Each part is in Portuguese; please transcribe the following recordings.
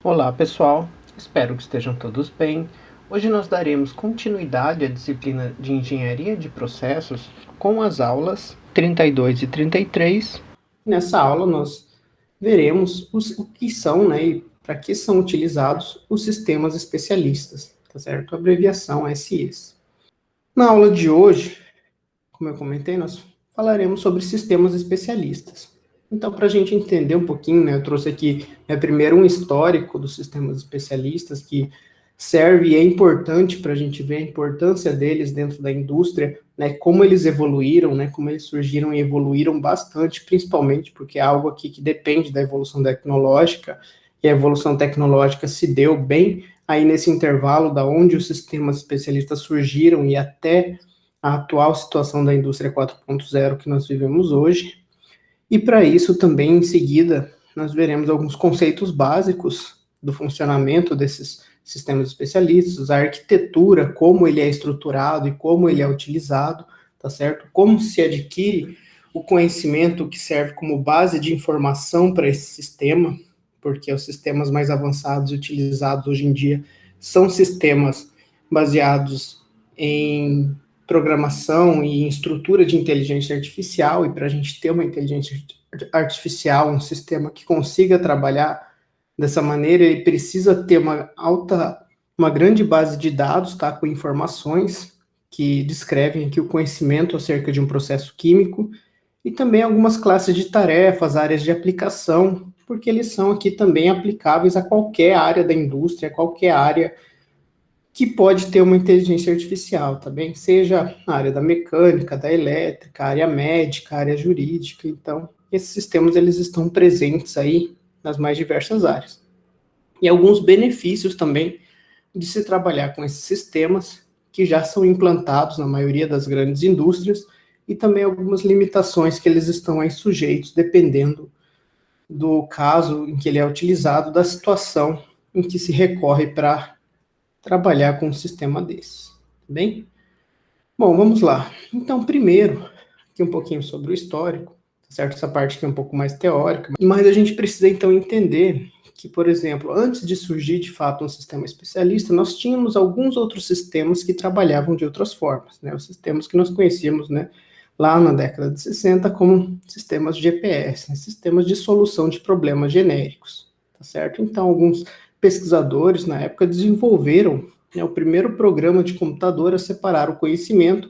Olá pessoal, espero que estejam todos bem. Hoje nós daremos continuidade à disciplina de Engenharia de Processos com as aulas 32 e 33. Nessa aula nós veremos o que são, né, e para que são utilizados os sistemas especialistas, tá certo? A abreviação SIs. Na aula de hoje, como eu comentei, nós falaremos sobre sistemas especialistas. Então, para a gente entender um pouquinho, né, eu trouxe aqui primeiro um histórico dos sistemas especialistas, que serve e é importante para a gente ver a importância deles dentro da indústria, né, como eles evoluíram, né, como eles surgiram e evoluíram bastante, principalmente porque é algo aqui que depende da evolução tecnológica, e a evolução tecnológica se deu bem aí nesse intervalo da onde os sistemas especialistas surgiram e até a atual situação da indústria 4.0 que nós vivemos hoje. E para isso também, em seguida, nós veremos alguns conceitos básicos do funcionamento desses sistemas especialistas, a arquitetura, como ele é estruturado e como ele é utilizado, tá certo? Como se adquire o conhecimento que serve como base de informação para esse sistema, porque os sistemas mais avançados utilizados hoje em dia são sistemas baseados em programação e em estrutura de inteligência artificial, e para a gente ter uma inteligência artificial, um sistema que consiga trabalhar dessa maneira, ele precisa ter uma grande base de dados, tá, com informações que descrevem aqui o conhecimento acerca de um processo químico, e também algumas classes de tarefas, áreas de aplicação, porque eles são aqui também aplicáveis a qualquer área da indústria, qualquer área que pode ter uma inteligência artificial, tá bem? Seja na área da mecânica, da elétrica, área médica, área jurídica. Então, esses sistemas eles estão presentes aí nas mais diversas áreas. E alguns benefícios também de se trabalhar com esses sistemas que já são implantados na maioria das grandes indústrias, e também algumas limitações que eles estão aí sujeitos, dependendo do caso em que ele é utilizado, da situação em que se recorre para trabalhar com um sistema desse, tá bem? Bom, vamos lá. Então, primeiro, aqui um pouquinho sobre o histórico, tá certo? Essa parte aqui é um pouco mais teórica, mas a gente precisa então entender que, por exemplo, antes de surgir de fato um sistema especialista, nós tínhamos alguns outros sistemas que trabalhavam de outras formas, né? Os sistemas que nós conhecíamos, né, lá na década de 60 como sistemas GPS, né? Sistemas de solução de problemas genéricos, tá certo? Então, alguns pesquisadores na época desenvolveram, né, o primeiro programa de computador a separar o conhecimento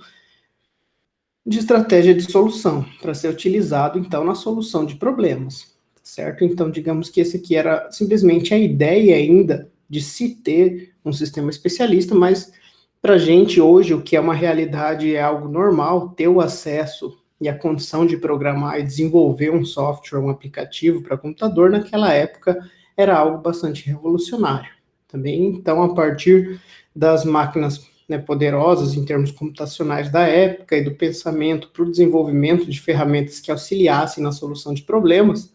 de estratégia de solução, para ser utilizado, então, na solução de problemas, certo? Então, digamos que esse aqui era simplesmente a ideia ainda de se ter um sistema especialista, mas para a gente hoje, o que é uma realidade é algo normal, ter o acesso e a condição de programar e desenvolver um software, um aplicativo para computador, naquela época era algo bastante revolucionário. Também, então, a partir das máquinas, né, poderosas em termos computacionais da época e do pensamento para o desenvolvimento de ferramentas que auxiliassem na solução de problemas,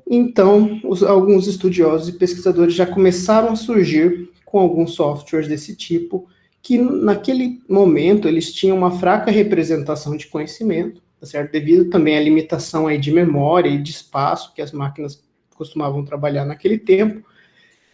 então alguns estudiosos e pesquisadores já começaram a surgir com alguns softwares desse tipo, que naquele momento eles tinham uma fraca representação de conhecimento, tá certo? Devido também à limitação aí de memória e de espaço que as máquinas costumavam trabalhar naquele tempo,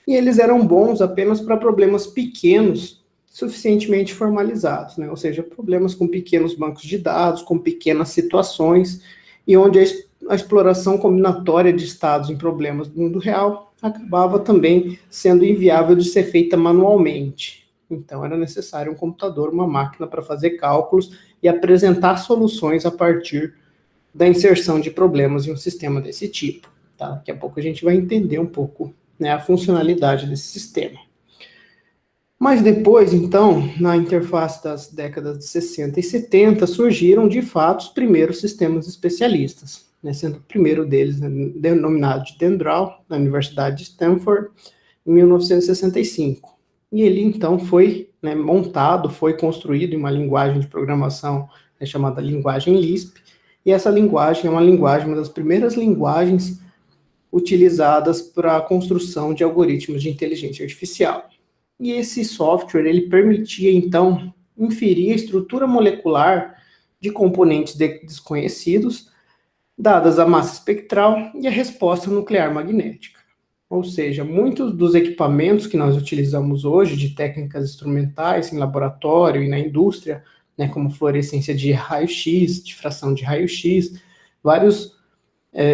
e eles eram bons apenas para problemas pequenos, suficientemente formalizados, né? Ou seja, problemas com pequenos bancos de dados, com pequenas situações, e onde a exploração combinatória de estados em problemas do mundo real acabava também sendo inviável de ser feita manualmente. Então, era necessário um computador, uma máquina para fazer cálculos e apresentar soluções a partir da inserção de problemas em um sistema desse tipo. Tá? Daqui a pouco a gente vai entender um pouco, né, a funcionalidade desse sistema. Mas depois, então, na interface das décadas de 60 e 70, surgiram, de fato, os primeiros sistemas especialistas, né, sendo o primeiro deles, né, denominado de Dendral, na Universidade de Stanford, em 1965. E ele, então, foi, né, montado, foi construído em uma linguagem de programação, né, chamada linguagem Lisp, e essa linguagem é uma das primeiras linguagens utilizadas para a construção de algoritmos de inteligência artificial. E esse software, ele permitia, então, inferir a estrutura molecular de componentes desconhecidos, dadas a massa espectral e a resposta nuclear magnética. Ou seja, muitos dos equipamentos que nós utilizamos hoje, de técnicas instrumentais em laboratório e na indústria, né, como fluorescência de raio-x, difração de raio-x, vários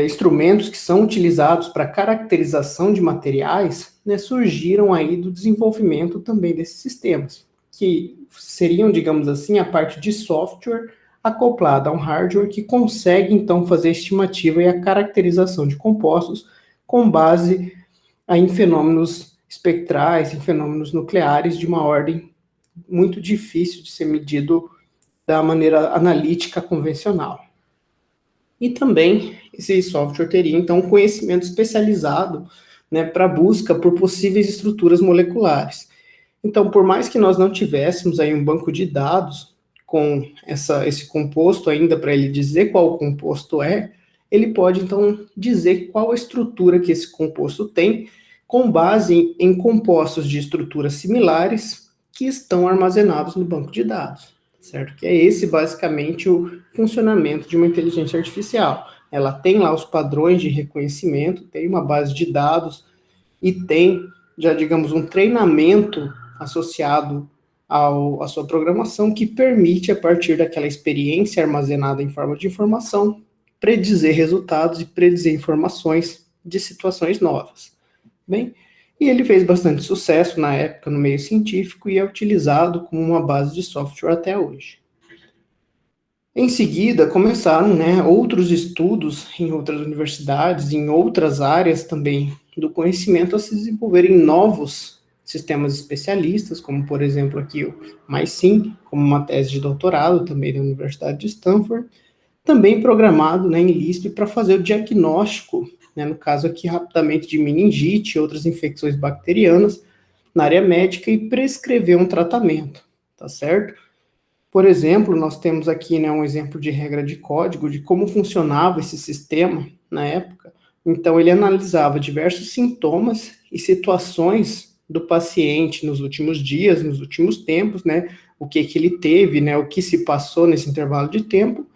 instrumentos que são utilizados para caracterização de materiais, né, surgiram aí do desenvolvimento também desses sistemas, que seriam, digamos assim, a parte de software acoplada a um hardware que consegue, então, fazer a estimativa e a caracterização de compostos com base em fenômenos espectrais, em fenômenos nucleares de uma ordem muito difícil de ser medido da maneira analítica convencional. E também esse software teria, então, um conhecimento especializado, né, para busca por possíveis estruturas moleculares. Então, por mais que nós não tivéssemos aí um banco de dados com esse composto ainda para ele dizer qual o composto é, ele pode, então, dizer qual a estrutura que esse composto tem, com base em compostos de estruturas similares que estão armazenados no banco de dados, certo? Que é esse, basicamente, o funcionamento de uma inteligência artificial. Ela tem lá os padrões de reconhecimento, tem uma base de dados e tem, já digamos, um treinamento associado à sua programação que permite, a partir daquela experiência armazenada em forma de informação, predizer resultados e predizer informações de situações novas. Bem, e ele fez bastante sucesso na época no meio científico e é utilizado como uma base de software até hoje. Em seguida, começaram, né, outros estudos em outras universidades, em outras áreas também do conhecimento, a se desenvolverem novos sistemas especialistas, como, por exemplo, aqui o MySim, como uma tese de doutorado também da Universidade de Stanford, também programado, né, em Lisp para fazer o diagnóstico, né, no caso aqui rapidamente de meningite e outras infecções bacterianas na área médica e prescrever um tratamento, tá certo? Por exemplo, nós temos aqui, né, um exemplo de regra de código de como funcionava esse sistema na época. Então, ele analisava diversos sintomas e situações do paciente nos últimos dias, nos últimos tempos, né, o que ele teve, né, o que se passou nesse intervalo de tempo.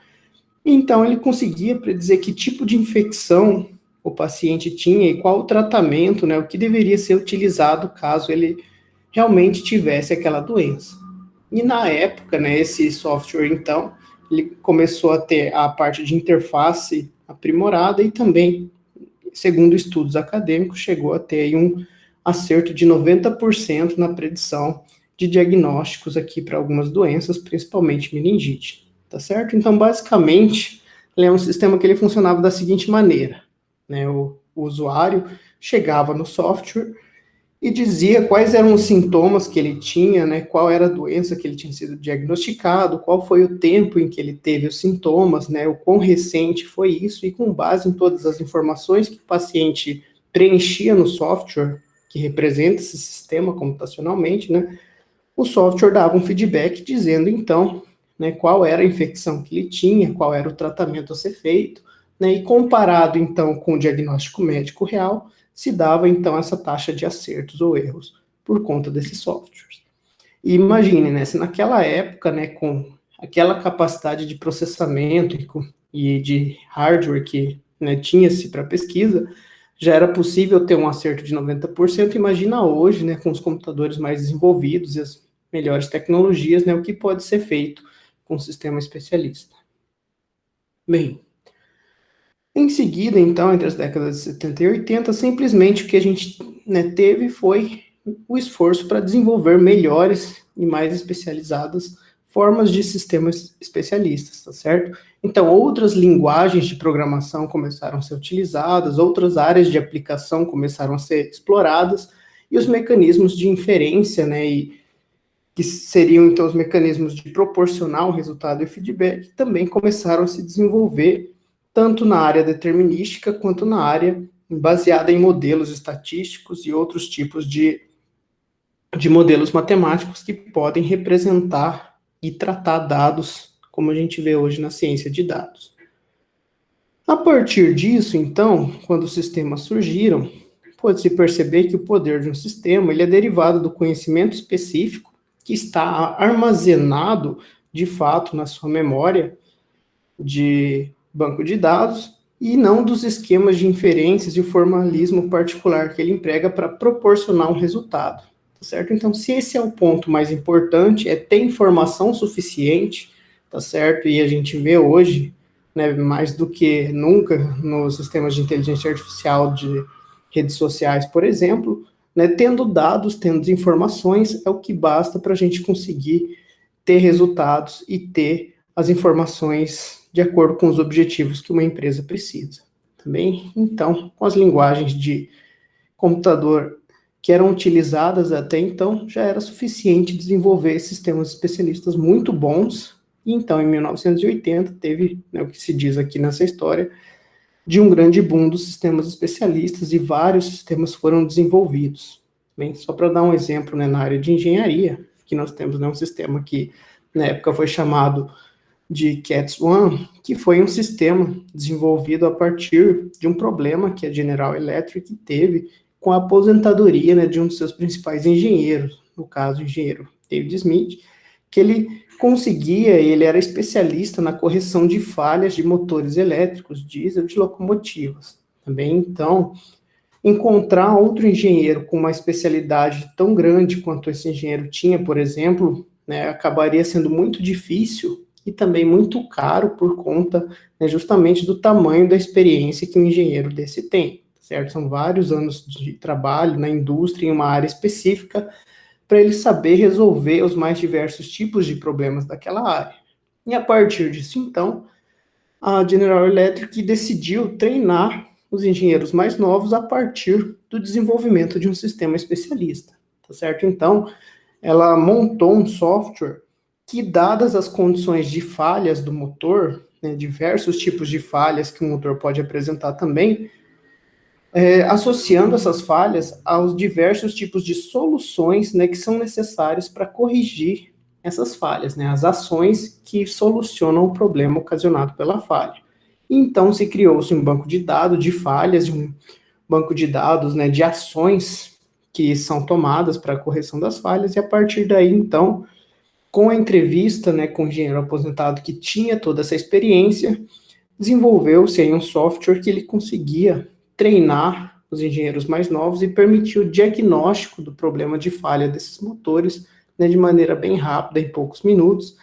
Então, ele conseguia predizer que tipo de infecção o paciente tinha e qual o tratamento, né, o que deveria ser utilizado caso ele realmente tivesse aquela doença. E na época, né, esse software, então, ele começou a ter a parte de interface aprimorada e também, segundo estudos acadêmicos, chegou a ter aí um acerto de 90% na predição de diagnósticos aqui para algumas doenças, principalmente meningite, tá certo? Então, basicamente, ele é um sistema que ele funcionava da seguinte maneira, né, o usuário chegava no software e dizia quais eram os sintomas que ele tinha, né, qual era a doença que ele tinha sido diagnosticado, qual foi o tempo em que ele teve os sintomas, né, o quão recente foi isso, e com base em todas as informações que o paciente preenchia no software, que representa esse sistema computacionalmente, né, o software dava um feedback dizendo, então, né, qual era a infecção que ele tinha, qual era o tratamento a ser feito, né, e comparado, então, com o diagnóstico médico real, se dava, então, essa taxa de acertos ou erros por conta desses softwares. E imagine, né, se naquela época, né, com aquela capacidade de processamento e de hardware que, né, tinha-se para pesquisa, já era possível ter um acerto de 90%, imagina hoje, né, com os computadores mais desenvolvidos e as melhores tecnologias, né, o que pode ser feito com um sistema especialista. Bem, em seguida, então, entre as décadas de 70 e 80, simplesmente o que a gente, né, teve foi o esforço para desenvolver melhores e mais especializadas formas de sistemas especialistas, tá certo? Então, outras linguagens de programação começaram a ser utilizadas, outras áreas de aplicação começaram a ser exploradas, e os mecanismos de inferência, né, que seriam então os mecanismos de proporcionar o resultado e feedback, também começaram a se desenvolver tanto na área determinística quanto na área baseada em modelos estatísticos e outros tipos de modelos matemáticos que podem representar e tratar dados, como a gente vê hoje na ciência de dados. A partir disso, então, quando os sistemas surgiram, pode-se perceber que o poder de um sistema ele é derivado do conhecimento específico que está armazenado, de fato, na sua memória de banco de dados, e não dos esquemas de inferências e o formalismo particular que ele emprega para proporcionar um resultado, tá certo? Então, se esse é o ponto mais importante, é ter informação suficiente, tá certo? E a gente vê hoje, né, mais do que nunca nos sistemas de inteligência artificial de redes sociais, por exemplo, né, tendo dados, tendo informações, é o que basta para a gente conseguir ter resultados e ter as informações de acordo com os objetivos que uma empresa precisa. Também, então, com as linguagens de computador que eram utilizadas até então, já era suficiente desenvolver sistemas especialistas muito bons. E então, em 1980, teve, né, o que se diz aqui nessa história, de um grande boom dos sistemas especialistas e vários sistemas foram desenvolvidos. Bem, só para dar um exemplo, né, na área de engenharia, que nós temos, né, um sistema que na época foi chamado de Cats One, que foi um sistema desenvolvido a partir de um problema que a General Electric teve com a aposentadoria, né, de um dos seus principais engenheiros, no caso, o engenheiro David Smith, que ele era especialista na correção de falhas de motores elétricos, diesel, de locomotivas. Também, então, encontrar outro engenheiro com uma especialidade tão grande quanto esse engenheiro tinha, por exemplo, né, acabaria sendo muito difícil e também muito caro por conta, né, justamente do tamanho da experiência que um engenheiro desse tem, certo? São vários anos de trabalho na indústria em uma área específica para ele saber resolver os mais diversos tipos de problemas daquela área. E a partir disso, então, a General Electric decidiu treinar os engenheiros mais novos a partir do desenvolvimento de um sistema especialista, tá certo? Então, ela montou um software que, dadas as condições de falhas do motor, né, diversos tipos de falhas que o motor pode apresentar também, associando essas falhas aos diversos tipos de soluções, né, que são necessárias para corrigir essas falhas, né, as ações que solucionam o problema ocasionado pela falha. Então, se criou-se um banco de dados de falhas, um banco de dados, né, de ações que são tomadas para a correção das falhas, e a partir daí, então, com a entrevista, né, com o engenheiro aposentado que tinha toda essa experiência, desenvolveu-se aí um software que ele conseguia treinar os engenheiros mais novos e permitir o diagnóstico do problema de falha desses motores, né, de maneira bem rápida, em poucos minutos.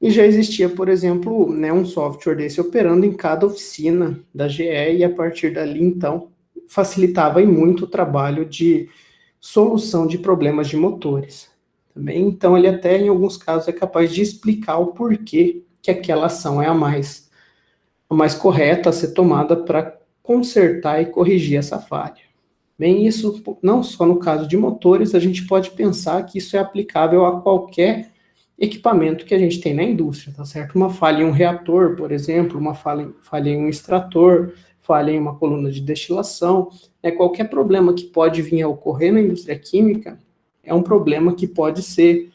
E já existia, por exemplo, né, um software desse operando em cada oficina da GE, e a partir dali, então, facilitava muito o trabalho de solução de problemas de motores. Também, então, ele até, em alguns casos, é capaz de explicar o porquê que aquela ação é a mais correta a ser tomada para consertar e corrigir essa falha. Bem, isso não só no caso de motores, a gente pode pensar que isso é aplicável a qualquer equipamento que a gente tem na indústria, tá certo? Uma falha em um reator, por exemplo, uma falha em um extrator, falha em uma coluna de destilação, né? Qualquer problema que pode vir a ocorrer na indústria química é um problema que pode ser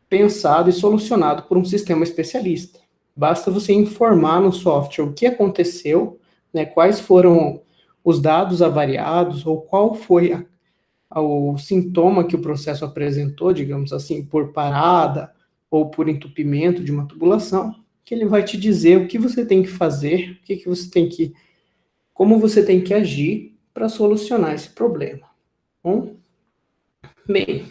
pensado e solucionado por um sistema especialista. Basta você informar no software o que aconteceu, né, quais foram os dados avariados, ou qual foi o sintoma que o processo apresentou, digamos assim, por parada ou por entupimento de uma tubulação, que ele vai te dizer o que você tem que fazer, o que, que você tem que, como você tem que agir para solucionar esse problema. Bom, bem,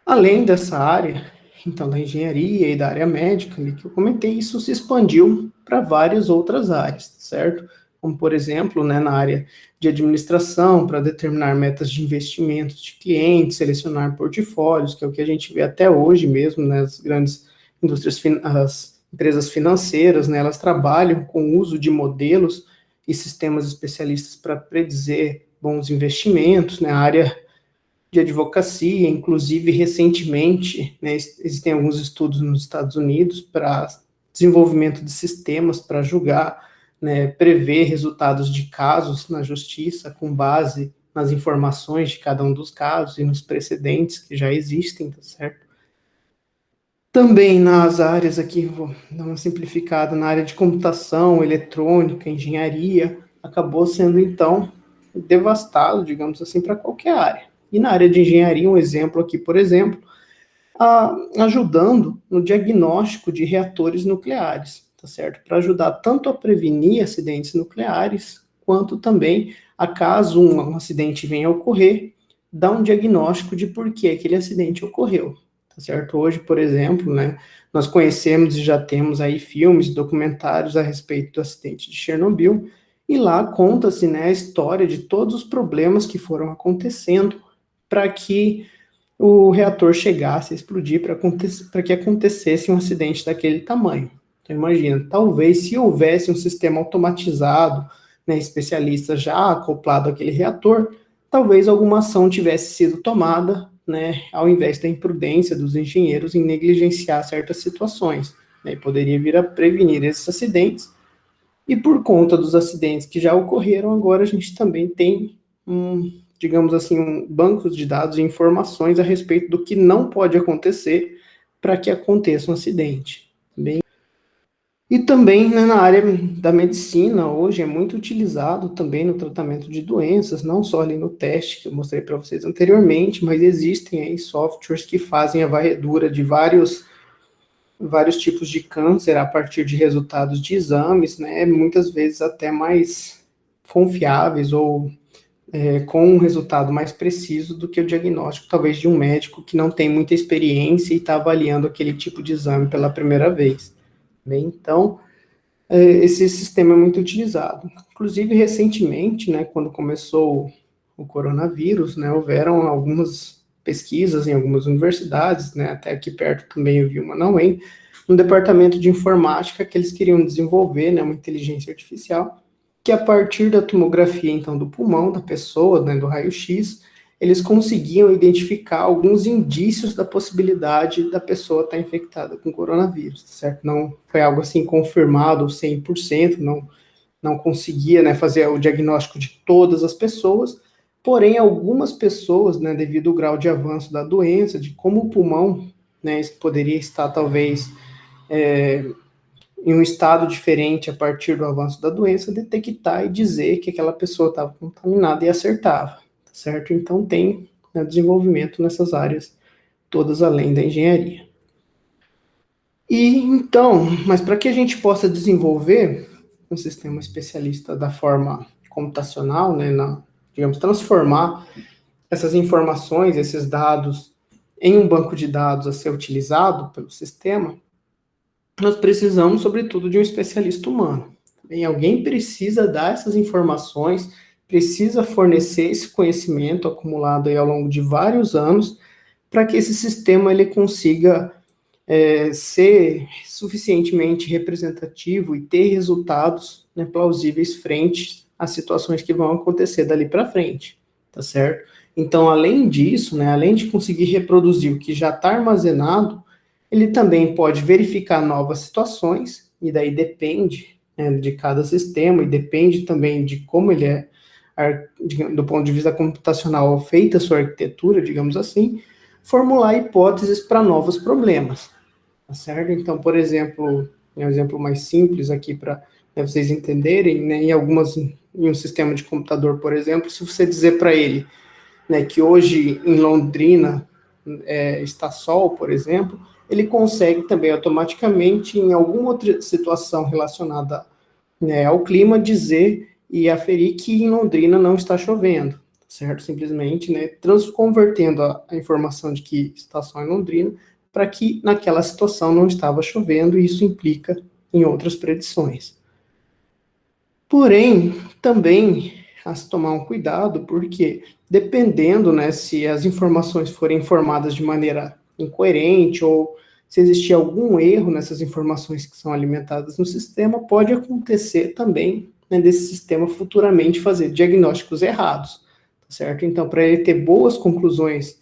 além dessa área, então, da engenharia e da área médica, ali que eu comentei, isso se expandiu para várias outras áreas, certo? Como, por exemplo, né, na área de administração, para determinar metas de investimentos de clientes, selecionar portfólios, que é o que a gente vê até hoje mesmo, né, as grandes indústrias, as empresas financeiras, né, elas trabalham com o uso de modelos e sistemas especialistas para predizer bons investimentos, né, a área de advocacia, inclusive recentemente, né, existem alguns estudos nos Estados Unidos para desenvolvimento de sistemas para julgar, né, prever resultados de casos na justiça com base nas informações de cada um dos casos e nos precedentes que já existem, tá certo? Também nas áreas aqui, vou dar uma simplificada, na área de computação, eletrônica, engenharia, acabou sendo então devastado, digamos assim, para qualquer área. E na área de engenharia, um exemplo aqui, por exemplo, ajudando no diagnóstico de reatores nucleares, tá certo? Para ajudar tanto a prevenir acidentes nucleares, quanto também, acaso um acidente venha a ocorrer, dar um diagnóstico de por que aquele acidente ocorreu, tá certo? Hoje, por exemplo, né, nós conhecemos e já temos aí filmes, documentários a respeito do acidente de Chernobyl, e lá conta-se, né, a história de todos os problemas que foram acontecendo para que o reator chegasse a explodir, para que acontecesse um acidente daquele tamanho. Então imagina, talvez se houvesse um sistema automatizado, né, especialista já acoplado àquele reator, talvez alguma ação tivesse sido tomada, né, ao invés da imprudência dos engenheiros em negligenciar certas situações, né, e poderia vir a prevenir esses acidentes. E por conta dos acidentes que já ocorreram, agora a gente também tem digamos assim, bancos de dados e informações a respeito do que não pode acontecer para que aconteça um acidente. E também, né, na área da medicina, hoje é muito utilizado também no tratamento de doenças, não só ali no teste que eu mostrei para vocês anteriormente, mas existem aí softwares que fazem a varredura de vários tipos de câncer a partir de resultados de exames, né, muitas vezes até mais confiáveis ou com um resultado mais preciso do que o diagnóstico, talvez, de um médico que não tem muita experiência e está avaliando aquele tipo de exame pela primeira vez. Bem, então, esse sistema é muito utilizado. Inclusive, recentemente, né, quando começou o coronavírus, né, houveram algumas pesquisas em algumas universidades, né, até aqui perto também eu vi uma na UEM, no departamento de informática, que eles queriam desenvolver, né, uma inteligência artificial, que a partir da tomografia, então, do pulmão da pessoa, né, do raio-x, eles conseguiam identificar alguns indícios da possibilidade da pessoa estar infectada com coronavírus, certo? Não foi algo assim confirmado 100%, não conseguia, né, fazer o diagnóstico de todas as pessoas, porém algumas pessoas, né, devido ao grau de avanço da doença, de como o pulmão, né, poderia estar talvez em um estado diferente a partir do avanço da doença, detectar e dizer que aquela pessoa estava contaminada e acertava, tá certo? Então tem, né, desenvolvimento nessas áreas, todas além da engenharia. E então, mas para que a gente possa desenvolver um sistema especialista da forma computacional, né, digamos, transformar essas informações, esses dados, em um banco de dados a ser utilizado pelo sistema, nós precisamos, sobretudo, de um especialista humano. E alguém precisa dar essas informações, precisa fornecer esse conhecimento acumulado aí ao longo de vários anos, para que esse sistema ele consiga ser suficientemente representativo e ter resultados, né, plausíveis frente às situações que vão acontecer dali para frente, tá certo? Então, além disso, né, além de conseguir reproduzir o que já está armazenado, ele também pode verificar novas situações, e daí depende, né, de cada sistema, e depende também de como ele é, do ponto de vista computacional, feita a sua arquitetura, digamos assim, formular hipóteses para novos problemas, tá certo? Então, por exemplo, um exemplo mais simples aqui para, né, vocês entenderem, né, em um sistema de computador, por exemplo, se você dizer para ele, né, que hoje em Londrina está sol, por exemplo, ele consegue também automaticamente, em alguma outra situação relacionada, né, ao clima, dizer e aferir que em Londrina não está chovendo, certo? Simplesmente, né, convertendo a informação de que está sol em Londrina para que naquela situação não estava chovendo, e isso implica em outras predições. Porém, também a se tomar um cuidado, porque dependendo, né, se as informações forem informadas de maneira incoerente ou se existir algum erro nessas informações que são alimentadas no sistema, pode acontecer também, né, desse sistema futuramente fazer diagnósticos errados, tá certo? Então, para ele ter boas conclusões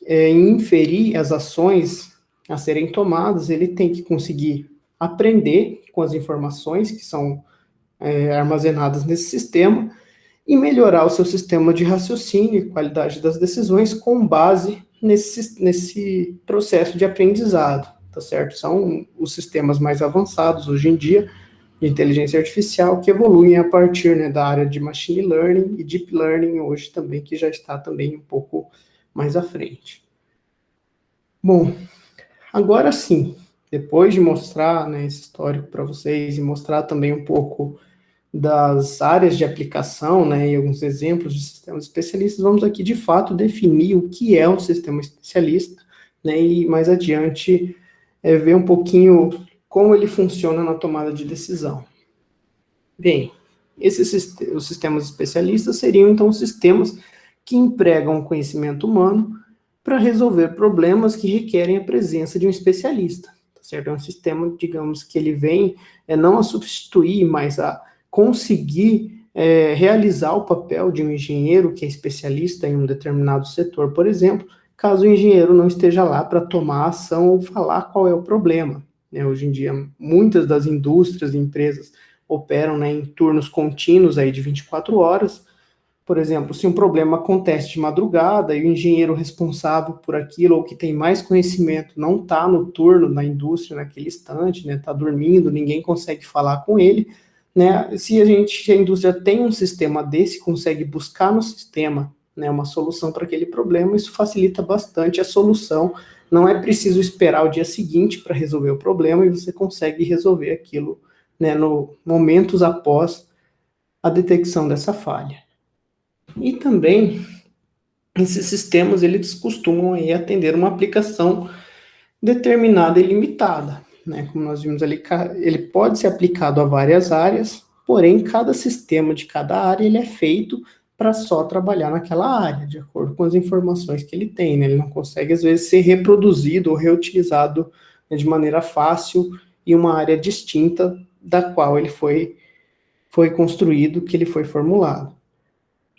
em inferir as ações a serem tomadas, ele tem que conseguir aprender com as informações que são armazenadas nesse sistema e melhorar o seu sistema de raciocínio e qualidade das decisões com base nesse processo de aprendizado, tá certo? São os sistemas mais avançados hoje em dia de inteligência artificial que evoluem a partir, né, da área de machine learning e deep learning hoje também, que já está também um pouco mais à frente. Bom, agora sim, depois de mostrar, né, esse histórico para vocês e mostrar também um pouco das áreas de aplicação, né, e alguns exemplos de sistemas especialistas, vamos aqui de fato definir o que é um sistema especialista, né, e mais adiante ver um pouquinho como ele funciona na tomada de decisão. Bem, os sistemas especialistas seriam então sistemas que empregam o conhecimento humano para resolver problemas que requerem a presença de um especialista, tá certo? É um sistema, digamos, que ele vem não a substituir, mas a conseguir realizar o papel de um engenheiro que é especialista em um determinado setor, por exemplo, caso o engenheiro não esteja lá para tomar ação ou falar qual é o problema. Né? Hoje em dia, muitas das indústrias e empresas operam, né, em turnos contínuos aí de 24 horas. Por exemplo, se um problema acontece de madrugada e o engenheiro responsável por aquilo ou que tem mais conhecimento não está no turno na indústria naquele instante, né, está dormindo, ninguém consegue falar com ele, né, se a indústria tem um sistema desse, consegue buscar no sistema, né, uma solução para aquele problema, isso facilita bastante a solução. Não é preciso esperar o dia seguinte para resolver o problema e você consegue resolver aquilo, né, no momentos após a detecção dessa falha. E também esses sistemas eles costumam aí atender uma aplicação determinada e limitada, né? Como nós vimos ali, ele pode ser aplicado a várias áreas, porém cada sistema de cada área ele é feito para só trabalhar naquela área, de acordo com as informações que ele tem, né? Ele não consegue às vezes ser reproduzido ou reutilizado, né, de maneira fácil em uma área distinta da qual ele foi construído, que ele foi formulado.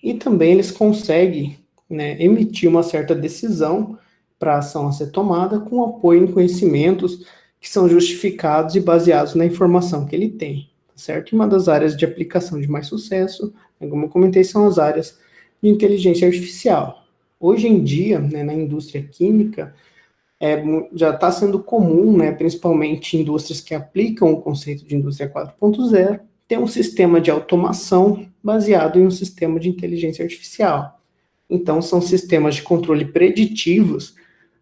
E também eles conseguem, né, emitir uma certa decisão para a ação a ser tomada com apoio em conhecimentos que são justificados e baseados na informação que ele tem, tá certo? E uma das áreas de aplicação de mais sucesso, né, como eu comentei, são as áreas de inteligência artificial. Hoje em dia, né, na indústria química, já está sendo comum, né, principalmente indústrias que aplicam o conceito de indústria 4.0, ter um sistema de automação baseado em um sistema de inteligência artificial. Então, são sistemas de controle preditivos,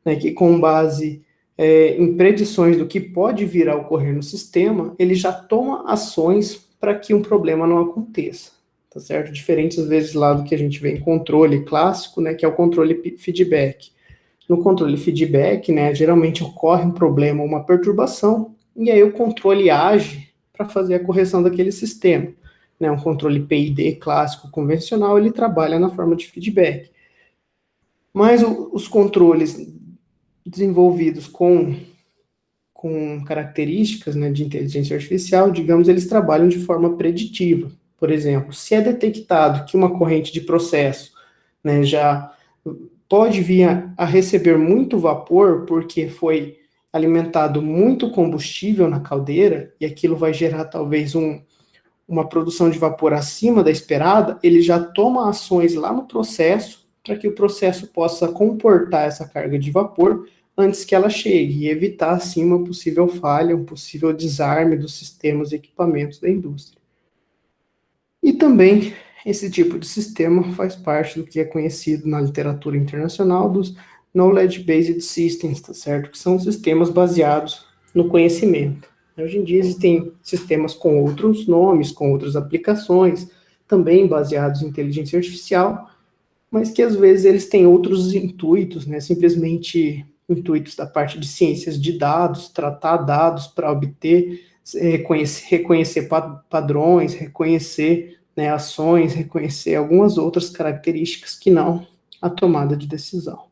né, que com base em predições do que pode vir a ocorrer no sistema, ele já toma ações para que um problema não aconteça, tá certo? Diferentes às vezes lá do que a gente vê em controle clássico, né, que é o controle feedback. No controle feedback, né, geralmente ocorre um problema, uma perturbação, e aí o controle age para fazer a correção daquele sistema. Né, um controle PID clássico convencional, ele trabalha na forma de feedback. Mas os controles desenvolvidos com características, né, de inteligência artificial, digamos, eles trabalham de forma preditiva. Por exemplo, se é detectado que uma corrente de processo, né, já pode vir a receber muito vapor porque foi alimentado muito combustível na caldeira e aquilo vai gerar talvez uma produção de vapor acima da esperada, ele já toma ações lá no processo para que o processo possa comportar essa carga de vapor antes que ela chegue e evitar assim uma possível falha, um possível desarme dos sistemas e equipamentos da indústria. E também esse tipo de sistema faz parte do que é conhecido na literatura internacional dos Knowledge-Based Systems, tá certo? Que são sistemas baseados no conhecimento. Hoje em dia existem sistemas com outros nomes, com outras aplicações, também baseados em inteligência artificial, mas que às vezes eles têm outros intuitos, né? Simplesmente intuitos da parte de ciências de dados, tratar dados para obter, reconhecer padrões, reconhecer, né, ações, reconhecer algumas outras características que não a tomada de decisão.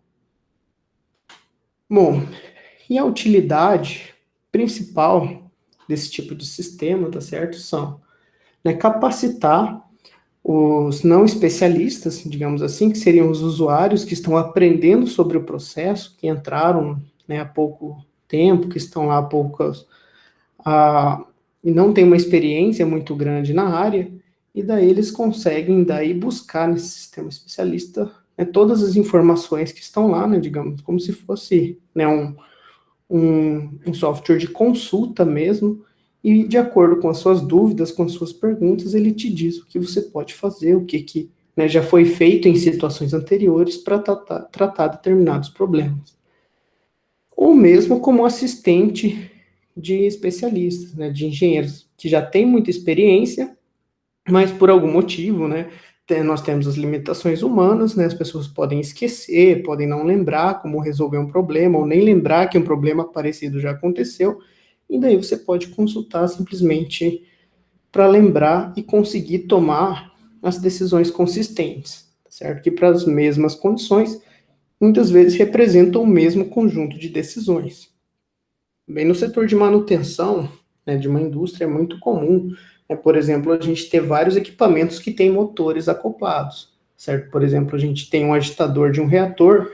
Bom, e a utilidade principal desse tipo de sistema, tá certo? São, né, capacitar os não especialistas, digamos assim, que seriam os usuários que estão aprendendo sobre o processo, que entraram, né, há pouco tempo, que estão lá há poucas, e não têm uma experiência muito grande na área, e daí eles conseguem daí buscar nesse sistema especialista, né, todas as informações que estão lá, né, digamos, como se fosse, né, um software de consulta mesmo, e de acordo com as suas dúvidas, com as suas perguntas, ele te diz o que você pode fazer, o que né, já foi feito em situações anteriores para tratar determinados problemas. Ou mesmo como assistente de especialistas, né, de engenheiros que já têm muita experiência, mas por algum motivo, né, nós temos as limitações humanas, né, as pessoas podem esquecer, podem não lembrar como resolver um problema, ou nem lembrar que um problema parecido já aconteceu, e daí você pode consultar simplesmente para lembrar e conseguir tomar as decisões consistentes, certo? Que para as mesmas condições, muitas vezes representam o mesmo conjunto de decisões. Bem, no setor de manutenção, né, de uma indústria é muito comum, né, por exemplo, a gente ter vários equipamentos que têm motores acoplados, certo? Por exemplo, a gente tem um agitador de um reator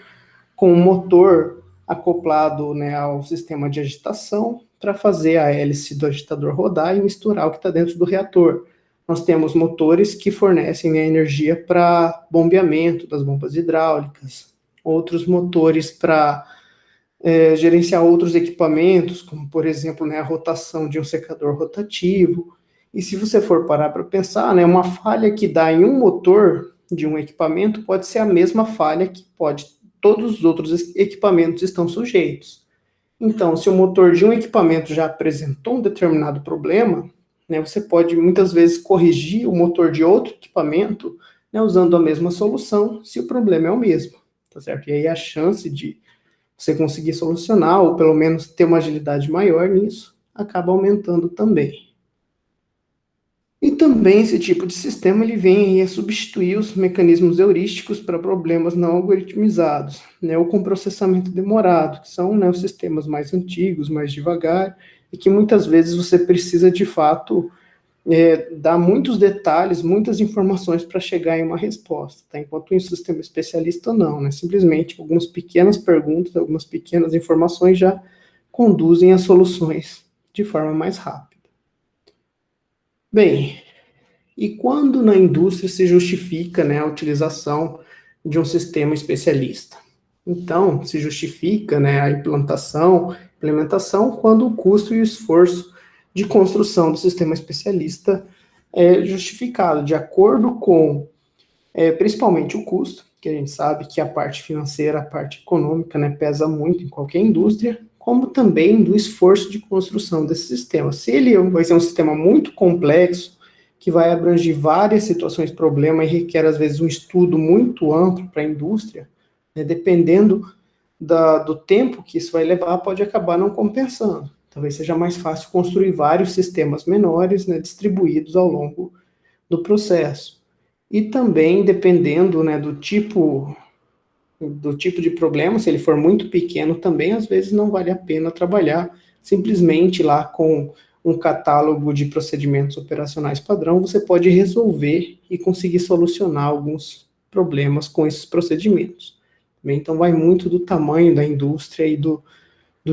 com um motor acoplado, né, ao sistema de agitação para fazer a hélice do agitador rodar e misturar o que está dentro do reator. Nós temos motores que fornecem a energia para bombeamento das bombas hidráulicas, outros motores para gerenciar outros equipamentos, como por exemplo, né, a rotação de um secador rotativo. E se você for parar para pensar, né, uma falha que dá em um motor de um equipamento pode ser a mesma falha que todos os outros equipamentos estão sujeitos. Então, se o motor de um equipamento já apresentou um determinado problema, né, você pode muitas vezes corrigir o motor de outro equipamento, né, usando a mesma solução, se o problema é o mesmo, tá certo? E aí a chance de você conseguir solucionar, ou pelo menos ter uma agilidade maior nisso, acaba aumentando também. E também esse tipo de sistema ele vem aí a substituir os mecanismos heurísticos para problemas não algoritmizados, né, ou com processamento demorado, que são, né, os sistemas mais antigos, mais devagar, e que muitas vezes você precisa de fato dar muitos detalhes, muitas informações para chegar em uma resposta, tá? Enquanto em um sistema especialista não, né? Simplesmente algumas pequenas perguntas, algumas pequenas informações já conduzem às soluções de forma mais rápida. Bem, e quando na indústria se justifica, né, a utilização de um sistema especialista? Então, se justifica, né, a implementação quando o custo e o esforço de construção do sistema especialista é justificado, de acordo com, principalmente o custo, que a gente sabe que a parte financeira, a parte econômica, né, pesa muito em qualquer indústria, como também do esforço de construção desse sistema. Se ele vai ser um sistema muito complexo, que vai abranger várias situações, problema, e requer, às vezes, um estudo muito amplo para a indústria, né, dependendo do tempo que isso vai levar, pode acabar não compensando. Talvez seja mais fácil construir vários sistemas menores, né, distribuídos ao longo do processo. E também, dependendo, né, do tipo de problema, se ele for muito pequeno também, às vezes não vale a pena trabalhar simplesmente lá com um catálogo de procedimentos operacionais padrão, você pode resolver e conseguir solucionar alguns problemas com esses procedimentos. Então, vai muito do tamanho da indústria e do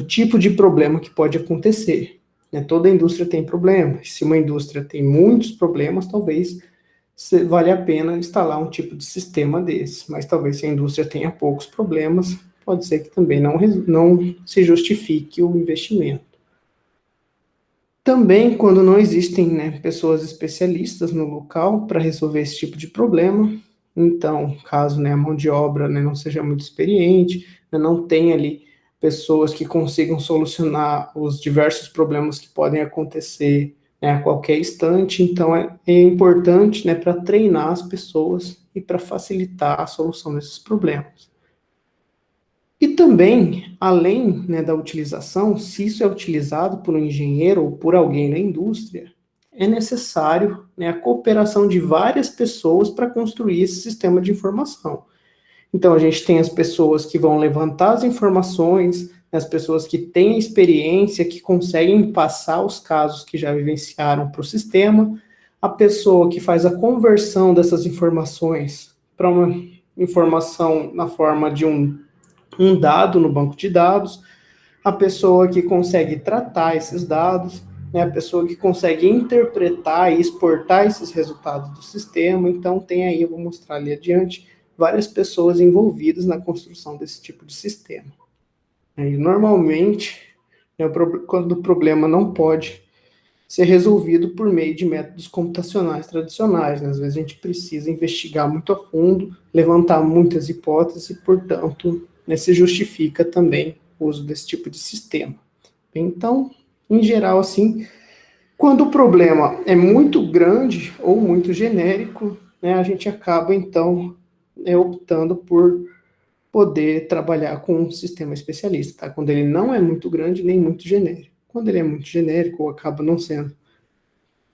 tipo de problema que pode acontecer. Né? Toda indústria tem problemas. Se uma indústria tem muitos problemas, talvez vale a pena instalar um tipo de sistema desse. Mas talvez se a indústria tenha poucos problemas, pode ser que também não se justifique o investimento. Também, quando não existem, né, pessoas especialistas no local para resolver esse tipo de problema, então, caso, né, a mão de obra, né, não seja muito experiente, né, não tenha ali pessoas que consigam solucionar os diversos problemas que podem acontecer, né, a qualquer instante, então é importante, né, para treinar as pessoas e para facilitar a solução desses problemas. E também, além, né, da utilização, se isso é utilizado por um engenheiro ou por alguém na indústria, é necessário, né, a cooperação de várias pessoas para construir esse sistema de informação. Então, a gente tem as pessoas que vão levantar as informações, né, as pessoas que têm experiência, que conseguem passar os casos que já vivenciaram para o sistema, a pessoa que faz a conversão dessas informações para uma informação na forma de um dado no banco de dados, a pessoa que consegue tratar esses dados, né, a pessoa que consegue interpretar e exportar esses resultados do sistema. Então, tem aí, eu vou mostrar ali adiante, várias pessoas envolvidas na construção desse tipo de sistema. E, normalmente, né, quando o problema não pode ser resolvido por meio de métodos computacionais tradicionais, né? Às vezes a gente precisa investigar muito a fundo, levantar muitas hipóteses e, portanto, né, se justifica também o uso desse tipo de sistema. Então, Em geral, assim, quando o problema é muito grande ou muito genérico, né, a gente acaba, então, optando por poder trabalhar com um sistema especialista, tá? Quando ele não é muito grande nem muito genérico. Quando ele é muito genérico ou acaba não sendo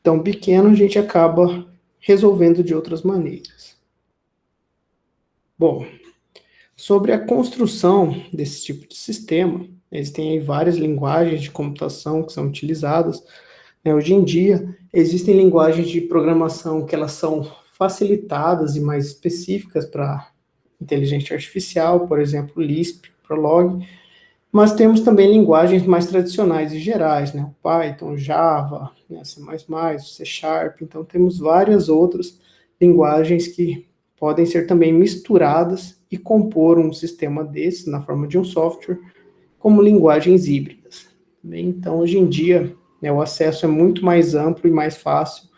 tão pequeno, a gente acaba resolvendo de outras maneiras. Bom, sobre a construção desse tipo de sistema, existem aí várias linguagens de computação que são utilizadas, né? Hoje em dia, existem linguagens de programação que elas são facilitadas e mais específicas para inteligência artificial, por exemplo, Lisp, Prolog, mas temos também linguagens mais tradicionais e gerais, né? O Python, Java, né? C++, C Sharp, então temos várias outras linguagens que podem ser também misturadas e compor um sistema desse na forma de um software, como linguagens híbridas. Então, hoje em dia, né, o acesso é muito mais amplo e mais fácil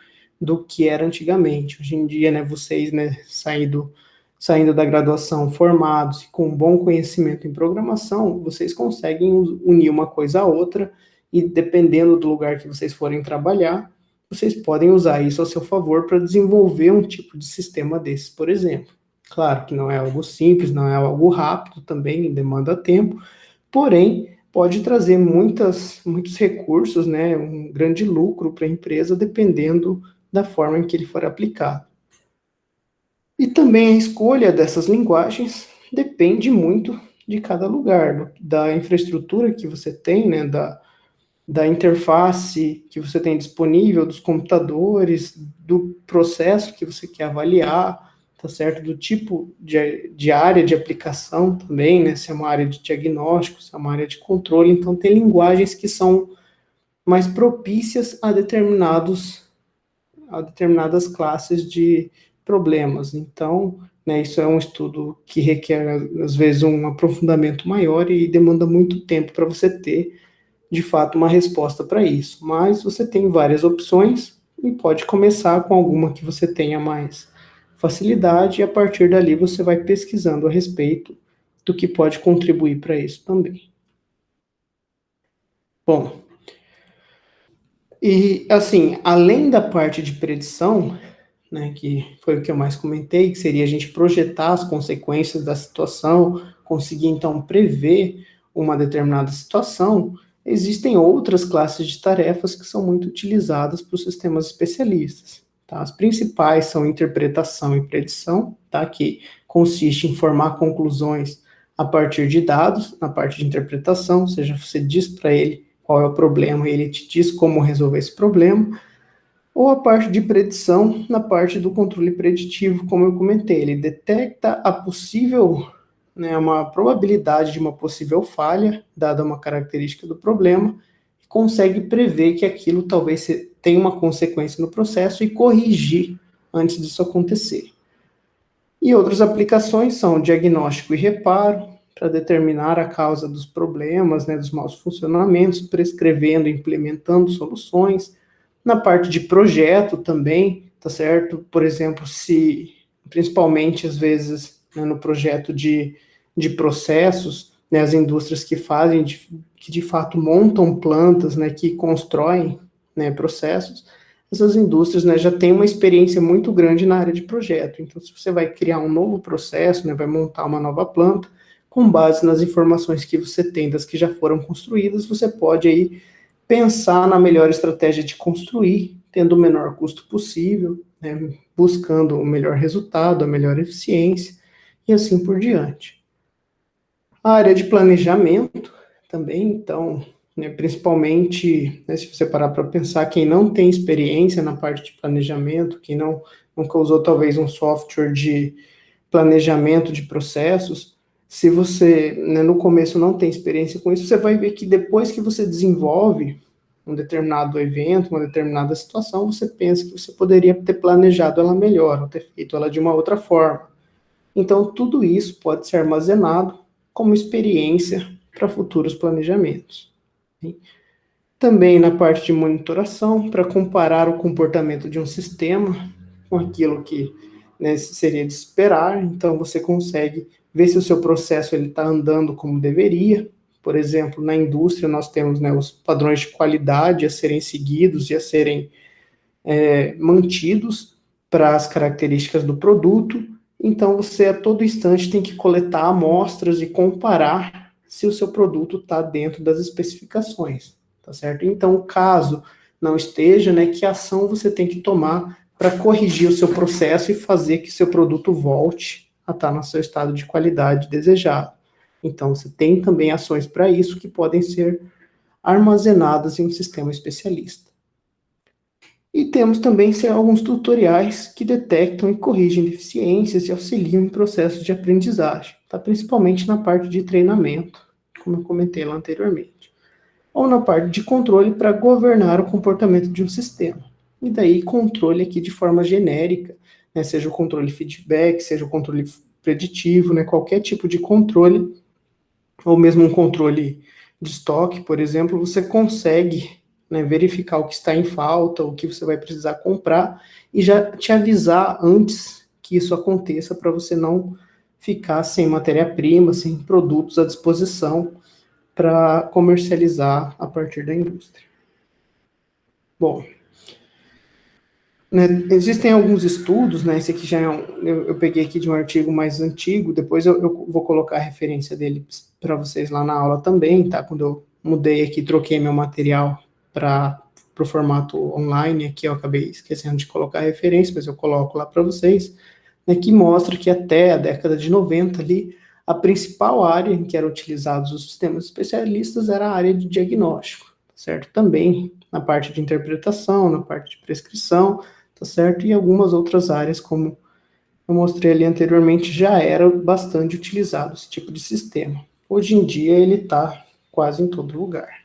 do que era antigamente. Hoje em dia, né, vocês, né, saindo da graduação formados e com um bom conhecimento em programação, vocês conseguem unir uma coisa a outra e, dependendo do lugar que vocês forem trabalhar, vocês podem usar isso a seu favor para desenvolver um tipo de sistema desses, por exemplo. Claro que não é algo simples, não é algo rápido também, demanda tempo, porém, pode trazer muitos recursos, né, um grande lucro para a empresa, dependendo da forma em que ele for aplicado. E também a escolha dessas linguagens depende muito de cada lugar, da infraestrutura que você tem, né, da interface que você tem disponível, dos computadores, do processo que você quer avaliar, tá certo? Do tipo de área de aplicação também, né? Se é uma área de diagnóstico, se é uma área de controle. Então, tem linguagens que são mais propícias a determinadas classes de problemas. Então, né, isso é um estudo que requer, às vezes, um aprofundamento maior e demanda muito tempo para você ter, de fato, uma resposta para isso. Mas você tem várias opções e pode começar com alguma que você tenha mais facilidade e, a partir dali, você vai pesquisando a respeito do que pode contribuir para isso também. Bom, e assim, além da parte de predição, né, que foi o que eu mais comentei, que seria a gente projetar as consequências da situação, conseguir então prever uma determinada situação, existem outras classes de tarefas que são muito utilizadas por sistemas especialistas. Tá? As principais são interpretação e predição, tá? Que consiste em formar conclusões a partir de dados, na parte de interpretação, ou seja, você diz para ele qual é o problema e ele te diz como resolver esse problema, ou a parte de predição na parte do controle preditivo, como eu comentei, ele detecta a possível, né, uma probabilidade de uma possível falha, dada uma característica do problema, e consegue prever que aquilo talvez tenha uma consequência no processo e corrigir antes disso acontecer. E outras aplicações são diagnóstico e reparo, para determinar a causa dos problemas, né, dos maus funcionamentos, prescrevendo e implementando soluções. Na parte de projeto também, tá certo? Por exemplo, se, principalmente às vezes, né, no projeto de processos, né, as indústrias que fazem, que de fato montam plantas, né, que constroem, né, processos, essas indústrias, né, já têm uma experiência muito grande na área de projeto. Então, se você vai criar um novo processo, né, vai montar uma nova planta, com base nas informações que você tem das que já foram construídas, você pode aí pensar na melhor estratégia de construir, tendo o menor custo possível, né, buscando o melhor resultado, a melhor eficiência, e assim por diante. A área de planejamento também, então, né, principalmente, né, se você parar para pensar, quem não tem experiência na parte de planejamento, quem nunca usou talvez um software de planejamento de processos, se você, né, no começo não tem experiência com isso, você vai ver que depois que você desenvolve um determinado evento, uma determinada situação, você pensa que você poderia ter planejado ela melhor, ou ter feito ela de uma outra forma. Então, tudo isso pode ser armazenado como experiência para futuros planejamentos. Também na parte de monitoração, para comparar o comportamento de um sistema com aquilo que, né, seria de esperar. Então, você consegue ver se o seu processo está andando como deveria, Por exemplo, na indústria nós temos, né, os padrões de qualidade a serem seguidos e a serem mantidos para as características do produto. Então, você a todo instante tem que coletar amostras e comparar se o seu produto está dentro das especificações, tá certo? Então, caso não esteja, né, que ação você tem que tomar para corrigir o seu processo e fazer que seu produto volte a estar no seu estado de qualidade desejado. Então, você tem também ações para isso que podem ser armazenadas em um sistema especialista. E temos também alguns tutoriais que detectam e corrigem deficiências e auxiliam em processos de aprendizagem, tá? Principalmente na parte de treinamento, como eu comentei lá anteriormente, ou na parte de controle para governar o comportamento de um sistema. E daí controle aqui de forma genérica, né, seja o controle feedback, seja o controle preditivo, né, qualquer tipo de controle, ou mesmo um controle de estoque, por exemplo, você consegue, né, verificar o que está em falta, o que você vai precisar comprar, e já te avisar antes que isso aconteça, para você não ficar sem matéria-prima, sem produtos à disposição para comercializar a partir da indústria. Bom, né, existem alguns estudos, né, esse aqui já é eu peguei aqui de um artigo mais antigo, depois eu vou colocar a referência dele para vocês lá na aula também, tá? Quando eu mudei aqui, troquei meu material para o formato online, aqui eu acabei esquecendo de colocar a referência, mas eu coloco lá para vocês, né, que mostra que até a década de 90 ali, a principal área em que eram utilizados os sistemas especialistas era a área de diagnóstico, certo? Também na parte de interpretação, na parte de prescrição, tá certo? E algumas outras áreas, como eu mostrei ali anteriormente, já era bastante utilizado esse tipo de sistema. Hoje em dia ele está quase em todo lugar.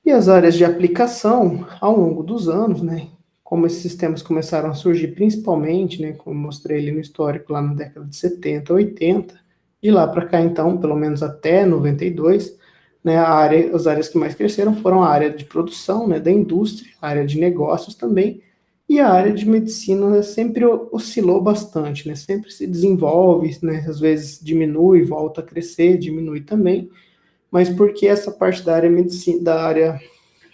E as áreas de aplicação, ao longo dos anos, né, como esses sistemas começaram a surgir principalmente, né, como eu mostrei ali no histórico, lá na década de 70, 80, de lá para cá, então, pelo menos até 92, né, as áreas que mais cresceram foram a área de produção, né, da indústria, a área de negócios também, e a área de medicina, né, sempre oscilou bastante, né, sempre se desenvolve, né, às vezes diminui, volta a crescer, diminui também, mas porque essa parte da área medicina, da área,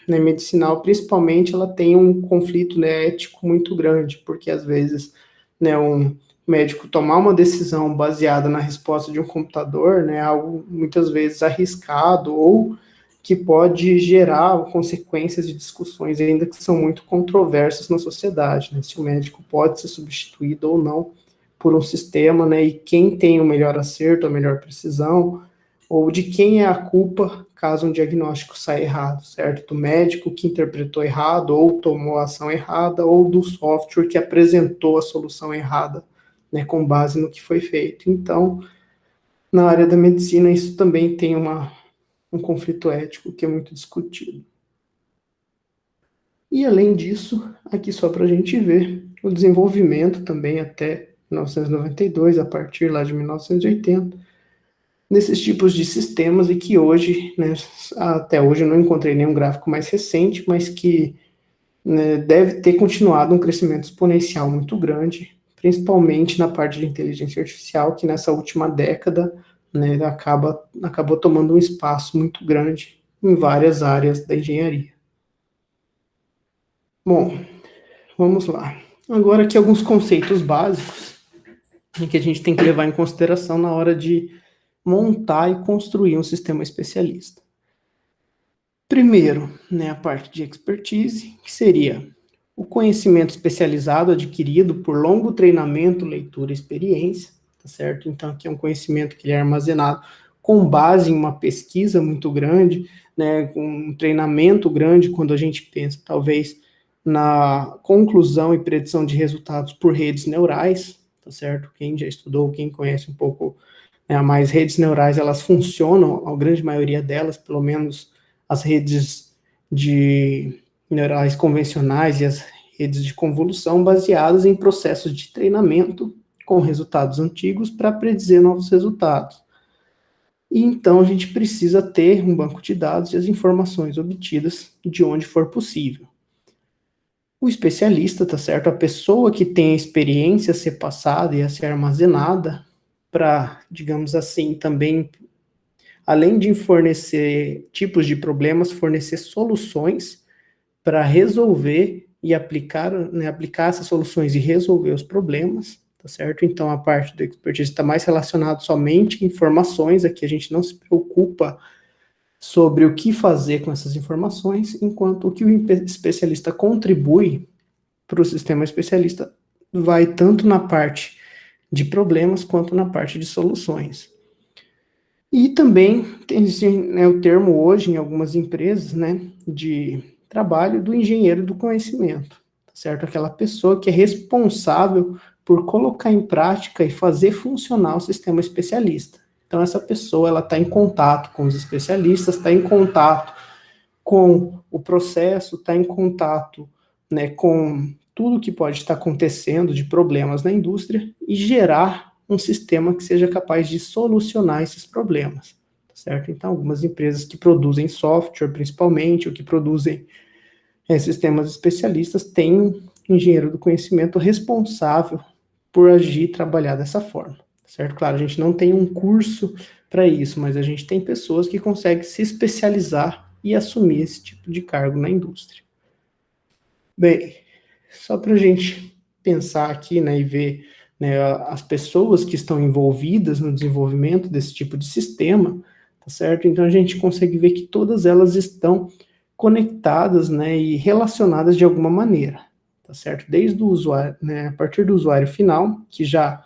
né, medicinal, principalmente, ela tem um conflito, né, ético muito grande, porque às vezes, né, um médico tomar uma decisão baseada na resposta de um computador, né, é algo muitas vezes arriscado ou que pode gerar consequências de discussões ainda que são muito controversas na sociedade, né, se o médico pode ser substituído ou não por um sistema, né, e quem tem o melhor acerto, a melhor precisão, ou de quem é a culpa caso um diagnóstico saia errado, certo? Do médico que interpretou errado, ou tomou a ação errada, ou do software que apresentou a solução errada, né, com base no que foi feito. Então, na área da medicina, isso também tem um conflito ético que é muito discutido. E, além disso, aqui só para a gente ver o desenvolvimento também até 1992, a partir lá de 1980, nesses tipos de sistemas, e que hoje, né, até hoje eu não encontrei nenhum gráfico mais recente, mas que, né, deve ter continuado um crescimento exponencial muito grande, principalmente na parte de inteligência artificial, que nessa última década, né, acabou tomando um espaço muito grande em várias áreas da engenharia. Bom, vamos lá. Agora aqui alguns conceitos básicos que a gente tem que levar em consideração na hora de montar e construir um sistema especialista. Primeiro, né, a parte de expertise, que seria o conhecimento especializado adquirido por longo treinamento, leitura e experiência, tá certo? Então, aqui é um conhecimento que ele é armazenado com base em uma pesquisa muito grande, né, com um treinamento grande, quando a gente pensa, talvez, na conclusão e predição de resultados por redes neurais, tá certo? Quem já estudou, quem conhece um pouco, né, mais redes neurais, elas funcionam, a grande maioria delas, pelo menos as redes de neurais convencionais e as redes de convolução, baseadas em processos de treinamento com resultados antigos para predizer novos resultados. E então a gente precisa ter um banco de dados e as informações obtidas de onde for possível. O especialista, tá certo? A pessoa que tem a experiência a ser passada e a ser armazenada para, digamos assim, também além de fornecer tipos de problemas, fornecer soluções para resolver e aplicar, né, aplicar essas soluções e resolver os problemas, tá certo? Então, a parte do expertise está mais relacionada somente a informações, aqui a gente não se preocupa sobre o que fazer com essas informações, enquanto o que o especialista contribui para o sistema especialista vai tanto na parte de problemas quanto na parte de soluções. E também existe, né, o termo hoje em algumas empresas, né, de trabalho do engenheiro do conhecimento, tá certo? Aquela pessoa que é responsável por colocar em prática e fazer funcionar o sistema especialista. Então, essa pessoa, ela está em contato com os especialistas, está em contato com o processo, está em contato, né, com tudo que pode estar acontecendo de problemas na indústria e gerar um sistema que seja capaz de solucionar esses problemas, certo? Então, algumas empresas que produzem software, principalmente, ou que produzem sistemas especialistas, têm um engenheiro do conhecimento responsável por agir e trabalhar dessa forma, certo? Claro, a gente não tem um curso para isso, mas a gente tem pessoas que conseguem se especializar e assumir esse tipo de cargo na indústria. Bem, só para a gente pensar aqui, né, e ver, né, as pessoas que estão envolvidas no desenvolvimento desse tipo de sistema, tá certo? Então a gente consegue ver que todas elas estão conectadas, né, e relacionadas de alguma maneira, tá certo? Desde o usuário, né, a partir do usuário final, que já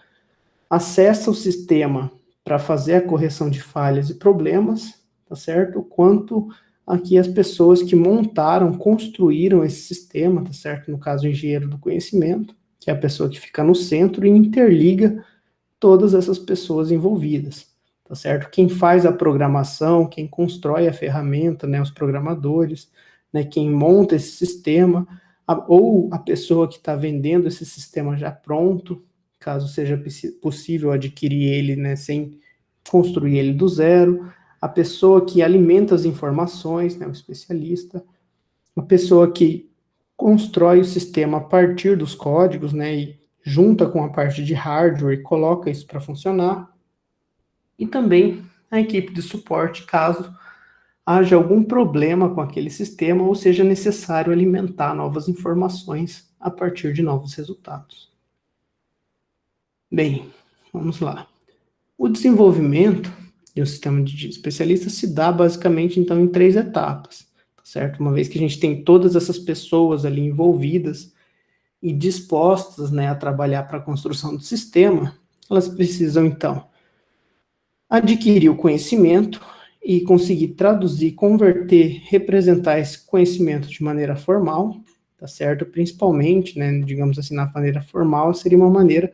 acessa o sistema para fazer a correção de falhas e problemas, tá certo? Quanto aqui as pessoas que montaram, construíram esse sistema, tá certo? No caso, o engenheiro do conhecimento, que é a pessoa que fica no centro e interliga todas essas pessoas envolvidas, tá certo? Quem faz a programação, quem constrói a ferramenta, né, os programadores, né, quem monta esse sistema, ou a pessoa que está vendendo esse sistema já pronto, caso seja possível adquirir ele, né, sem construir ele do zero, a pessoa que alimenta as informações, né, o especialista, a pessoa que constrói o sistema a partir dos códigos, né, e junta com a parte de hardware e coloca isso para funcionar, e também a equipe de suporte, caso haja algum problema com aquele sistema ou seja necessário alimentar novas informações a partir de novos resultados. Bem, vamos lá. O desenvolvimento de um sistema de especialista se dá basicamente então em 3 etapas, tá certo? Uma vez que a gente tem todas essas pessoas ali envolvidas e dispostas, né, a trabalhar para a construção do sistema, elas precisam então adquirir o conhecimento e conseguir traduzir, converter, representar esse conhecimento de maneira formal, tá certo? Principalmente, né, digamos assim, na maneira formal, seria uma maneira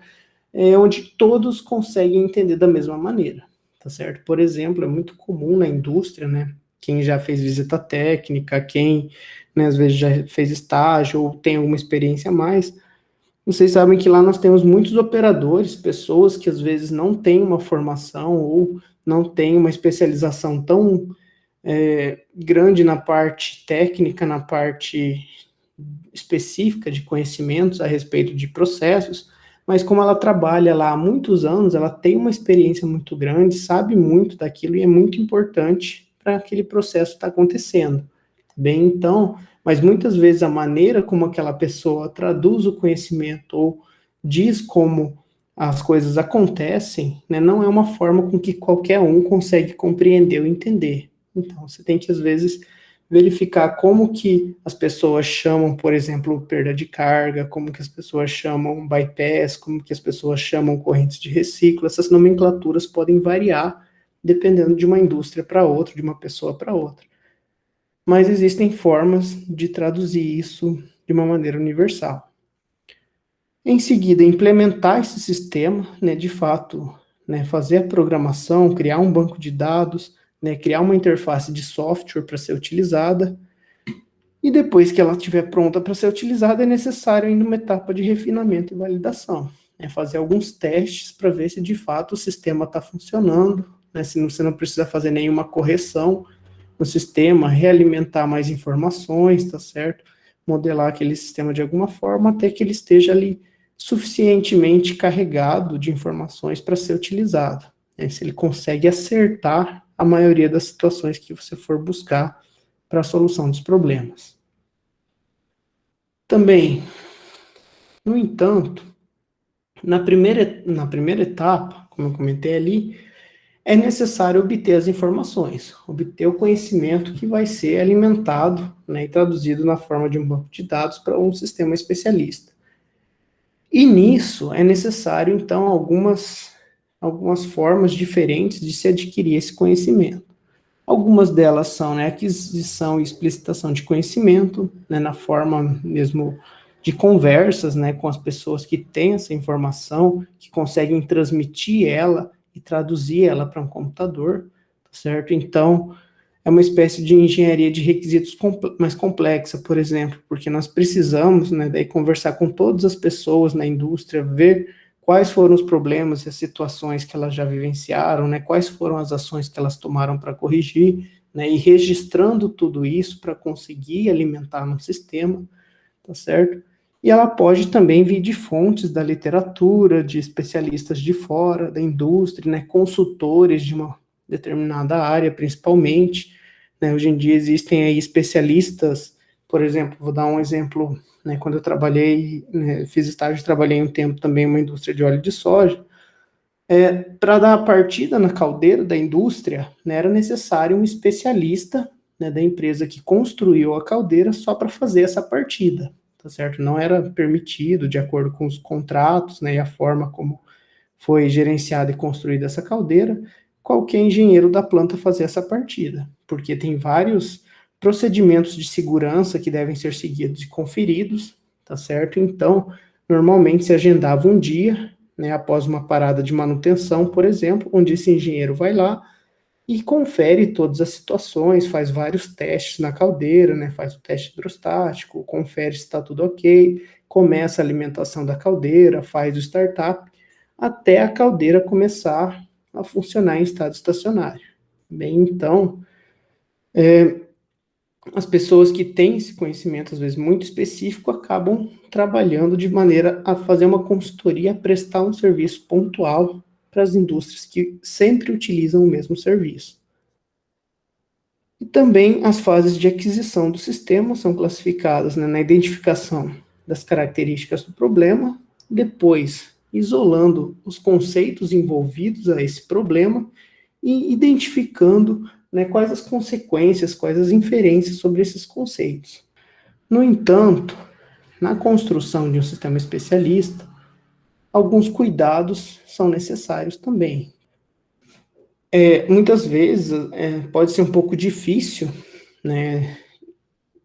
onde todos conseguem entender da mesma maneira, tá certo? Por exemplo, é muito comum na indústria, né, quem já fez visita técnica, quem, né, às vezes já fez estágio ou tem alguma experiência a mais, vocês sabem que lá nós temos muitos operadores, pessoas que às vezes não têm uma formação ou não têm uma especialização tão grande na parte técnica, na parte específica de conhecimentos a respeito de processos, mas como ela trabalha lá há muitos anos, ela tem uma experiência muito grande, sabe muito daquilo e é muito importante para aquele processo estar acontecendo. Bem, então, mas muitas vezes a maneira como aquela pessoa traduz o conhecimento ou diz como as coisas acontecem, né, não é uma forma com que qualquer um consegue compreender ou entender. Então, você tem que, às vezes, verificar como que as pessoas chamam, por exemplo, perda de carga, como que as pessoas chamam bypass, como que as pessoas chamam correntes de reciclo. Essas nomenclaturas podem variar dependendo de uma indústria para outra, de uma pessoa para outra. Mas existem formas de traduzir isso de uma maneira universal. Em seguida, implementar esse sistema, né, de fato, né, fazer a programação, criar um banco de dados, né, criar uma interface de software para ser utilizada, e depois que ela estiver pronta para ser utilizada, é necessário ainda uma etapa de refinamento e validação, né, fazer alguns testes para ver se de fato o sistema está funcionando, né, se você não precisa fazer nenhuma correção no sistema, realimentar mais informações, tá certo? Modelar aquele sistema de alguma forma até que ele esteja ali suficientemente carregado de informações para ser utilizado. Né? Se ele consegue acertar a maioria das situações que você for buscar para a solução dos problemas. Também, no entanto, na primeira etapa, como eu comentei ali, é necessário obter as informações, obter o conhecimento que vai ser alimentado, né, e traduzido na forma de um banco de dados para um sistema especialista. E nisso é necessário, então, algumas formas diferentes de se adquirir esse conhecimento. Algumas delas são, né, aquisição e explicitação de conhecimento, né, na forma mesmo de conversas, né, com as pessoas que têm essa informação, que conseguem transmitir ela e traduzir ela para um computador, tá certo? Então, é uma espécie de engenharia de requisitos mais complexa, por exemplo, porque nós precisamos, né, daí conversar com todas as pessoas na indústria, ver quais foram os problemas e as situações que elas já vivenciaram, né, quais foram as ações que elas tomaram para corrigir, né, e registrando tudo isso para conseguir alimentar no sistema, tá certo? E ela pode também vir de fontes da literatura, de especialistas de fora, da indústria, né, consultores de uma determinada área, principalmente, né, hoje em dia existem aí especialistas, por exemplo, vou dar um exemplo, né, quando eu trabalhei, né, fiz estágio, trabalhei um tempo também em uma indústria de óleo de soja, para dar a partida na caldeira da indústria, né, era necessário um especialista, né, da empresa que construiu a caldeira só para fazer essa partida, tá certo? Não era permitido, de acordo com os contratos, né, e a forma como foi gerenciada e construída essa caldeira, qualquer engenheiro da planta fazer essa partida, porque tem vários procedimentos de segurança que devem ser seguidos e conferidos, tá certo? Então, normalmente se agendava um dia, né, após uma parada de manutenção, por exemplo, onde esse engenheiro vai lá e confere todas as situações, faz vários testes na caldeira, né, faz o teste hidrostático, confere se está tudo ok, começa a alimentação da caldeira, faz o startup, até a caldeira começar a funcionar em estado estacionário. Bem, então, as pessoas que têm esse conhecimento, às vezes muito específico, acabam trabalhando de maneira a fazer uma consultoria, a prestar um serviço pontual para as indústrias que sempre utilizam o mesmo serviço. E também as fases de aquisição do sistema são classificadas, né, na identificação das características do problema, depois isolando os conceitos envolvidos a esse problema e identificando, né, quais as consequências, quais as inferências sobre esses conceitos. No entanto, na construção de um sistema especialista, alguns cuidados são necessários também. Muitas vezes pode ser um pouco difícil, né,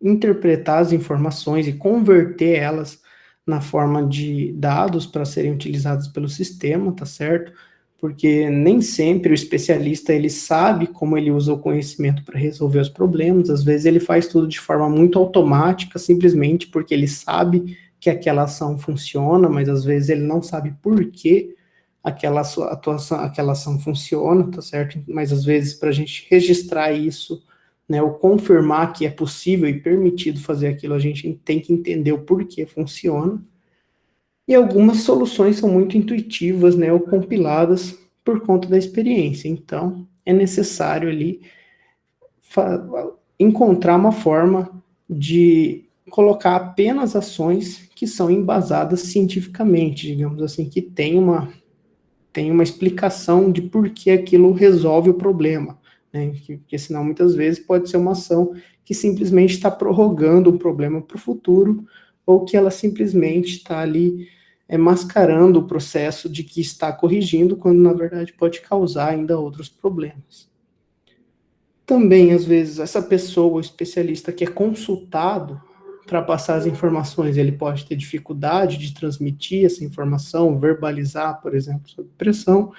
interpretar as informações e converter elas na forma de dados para serem utilizados pelo sistema, tá certo? Porque nem sempre o especialista ele sabe como ele usa o conhecimento para resolver os problemas, às vezes ele faz tudo de forma muito automática, simplesmente porque ele sabe que aquela ação funciona, mas às vezes ele não sabe por que aquela ação funciona, tá certo? Mas às vezes para a gente registrar isso, né, ou confirmar que é possível e permitido fazer aquilo, a gente tem que entender o porquê funciona. E algumas soluções são muito intuitivas, né, ou compiladas por conta da experiência. Então, é necessário ali encontrar uma forma de colocar apenas ações que são embasadas cientificamente, digamos assim, que tem uma explicação de por que aquilo resolve o problema, né? Porque senão muitas vezes pode ser uma ação que simplesmente está prorrogando o problema para o futuro, ou que ela simplesmente está ali mascarando o processo de que está corrigindo, quando na verdade pode causar ainda outros problemas. Também, às vezes, essa pessoa, o especialista que é consultado para passar as informações, ele pode ter dificuldade de transmitir essa informação, verbalizar, por exemplo, sob pressão,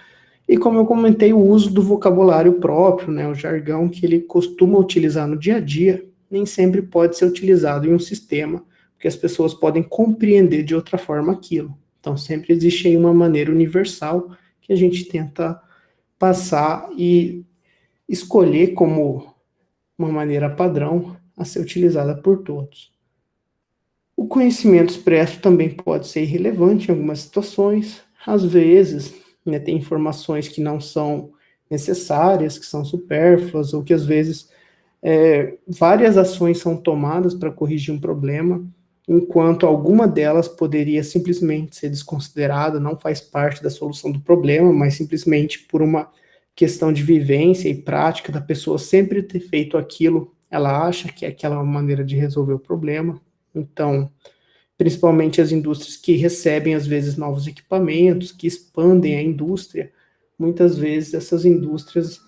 e como eu comentei, o uso do vocabulário próprio, né, o jargão que ele costuma utilizar no dia a dia, nem sempre pode ser utilizado em um sistema, porque as pessoas podem compreender de outra forma aquilo. Então, sempre existe aí uma maneira universal que a gente tenta passar e escolher como uma maneira padrão a ser utilizada por todos. O conhecimento expresso também pode ser irrelevante em algumas situações, às vezes, né, tem informações que não são necessárias, que são supérfluas, ou que às vezes várias ações são tomadas para corrigir um problema, enquanto alguma delas poderia simplesmente ser desconsiderada, não faz parte da solução do problema, mas simplesmente por uma questão de vivência e prática da pessoa sempre ter feito aquilo, ela acha que é aquela maneira de resolver o problema. Então, principalmente as indústrias que recebem, às vezes, novos equipamentos, que expandem a indústria, muitas vezes essas indústrias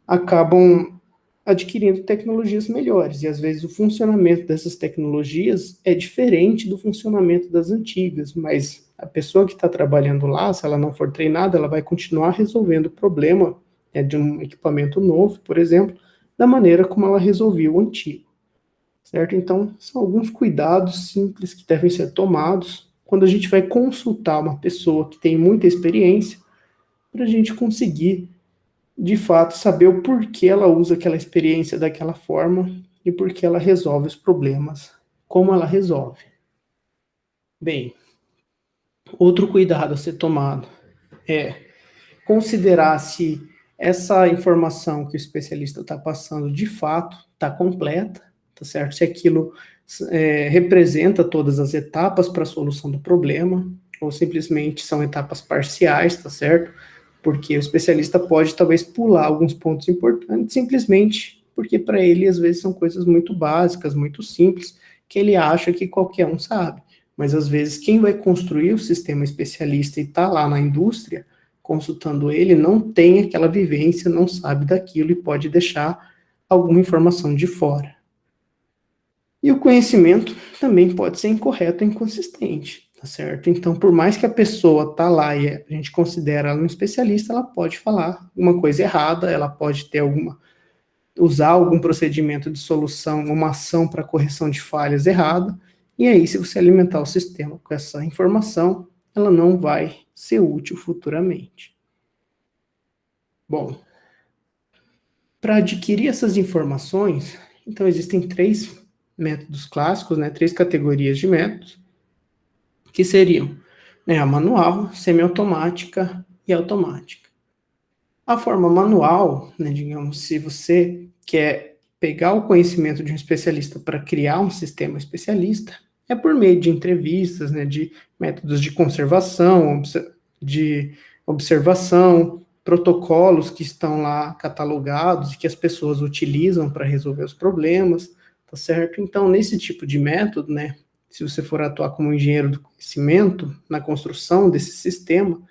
acabam adquirindo tecnologias melhores, e às vezes o funcionamento dessas tecnologias é diferente do funcionamento das antigas, mas a pessoa que está trabalhando lá, se ela não for treinada, ela vai continuar resolvendo o problema de um equipamento novo, por exemplo, da maneira como ela resolvia o antigo, certo? Então, são alguns cuidados simples que devem ser tomados quando a gente vai consultar uma pessoa que tem muita experiência, para a gente conseguir de fato, saber o porquê ela usa aquela experiência daquela forma e por que ela resolve os problemas, como ela resolve. Bem, outro cuidado a ser tomado é considerar se essa informação que o especialista está passando de fato está completa, tá certo? Se aquilo representa todas as etapas para a solução do problema, ou simplesmente são etapas parciais, tá certo? Porque o especialista pode talvez pular alguns pontos importantes, simplesmente porque para ele às vezes são coisas muito básicas, muito simples, que ele acha que qualquer um sabe. Mas às vezes quem vai construir o sistema especialista e está lá na indústria, consultando ele, não tem aquela vivência, não sabe daquilo e pode deixar alguma informação de fora. E o conhecimento também pode ser incorreto ou inconsistente, tá certo? Então, por mais que a pessoa tá lá e a gente considera ela um especialista, ela pode falar uma coisa errada, ela pode ter usar algum procedimento de solução, uma ação para correção de falhas errada, e aí, se você alimentar o sistema com essa informação, ela não vai ser útil futuramente. Bom, para adquirir essas informações, então existem três métodos clássicos, né, três categorias de métodos, que seriam a manual, semiautomática e automática. A forma manual, digamos, se você quer pegar o conhecimento de um especialista para criar um sistema especialista, é por meio de entrevistas, de métodos de conservação, de observação, protocolos que estão lá catalogados e que as pessoas utilizam para resolver os problemas, tá certo? Então, nesse tipo de método, se você for atuar como engenheiro do conhecimento na construção desse sistema,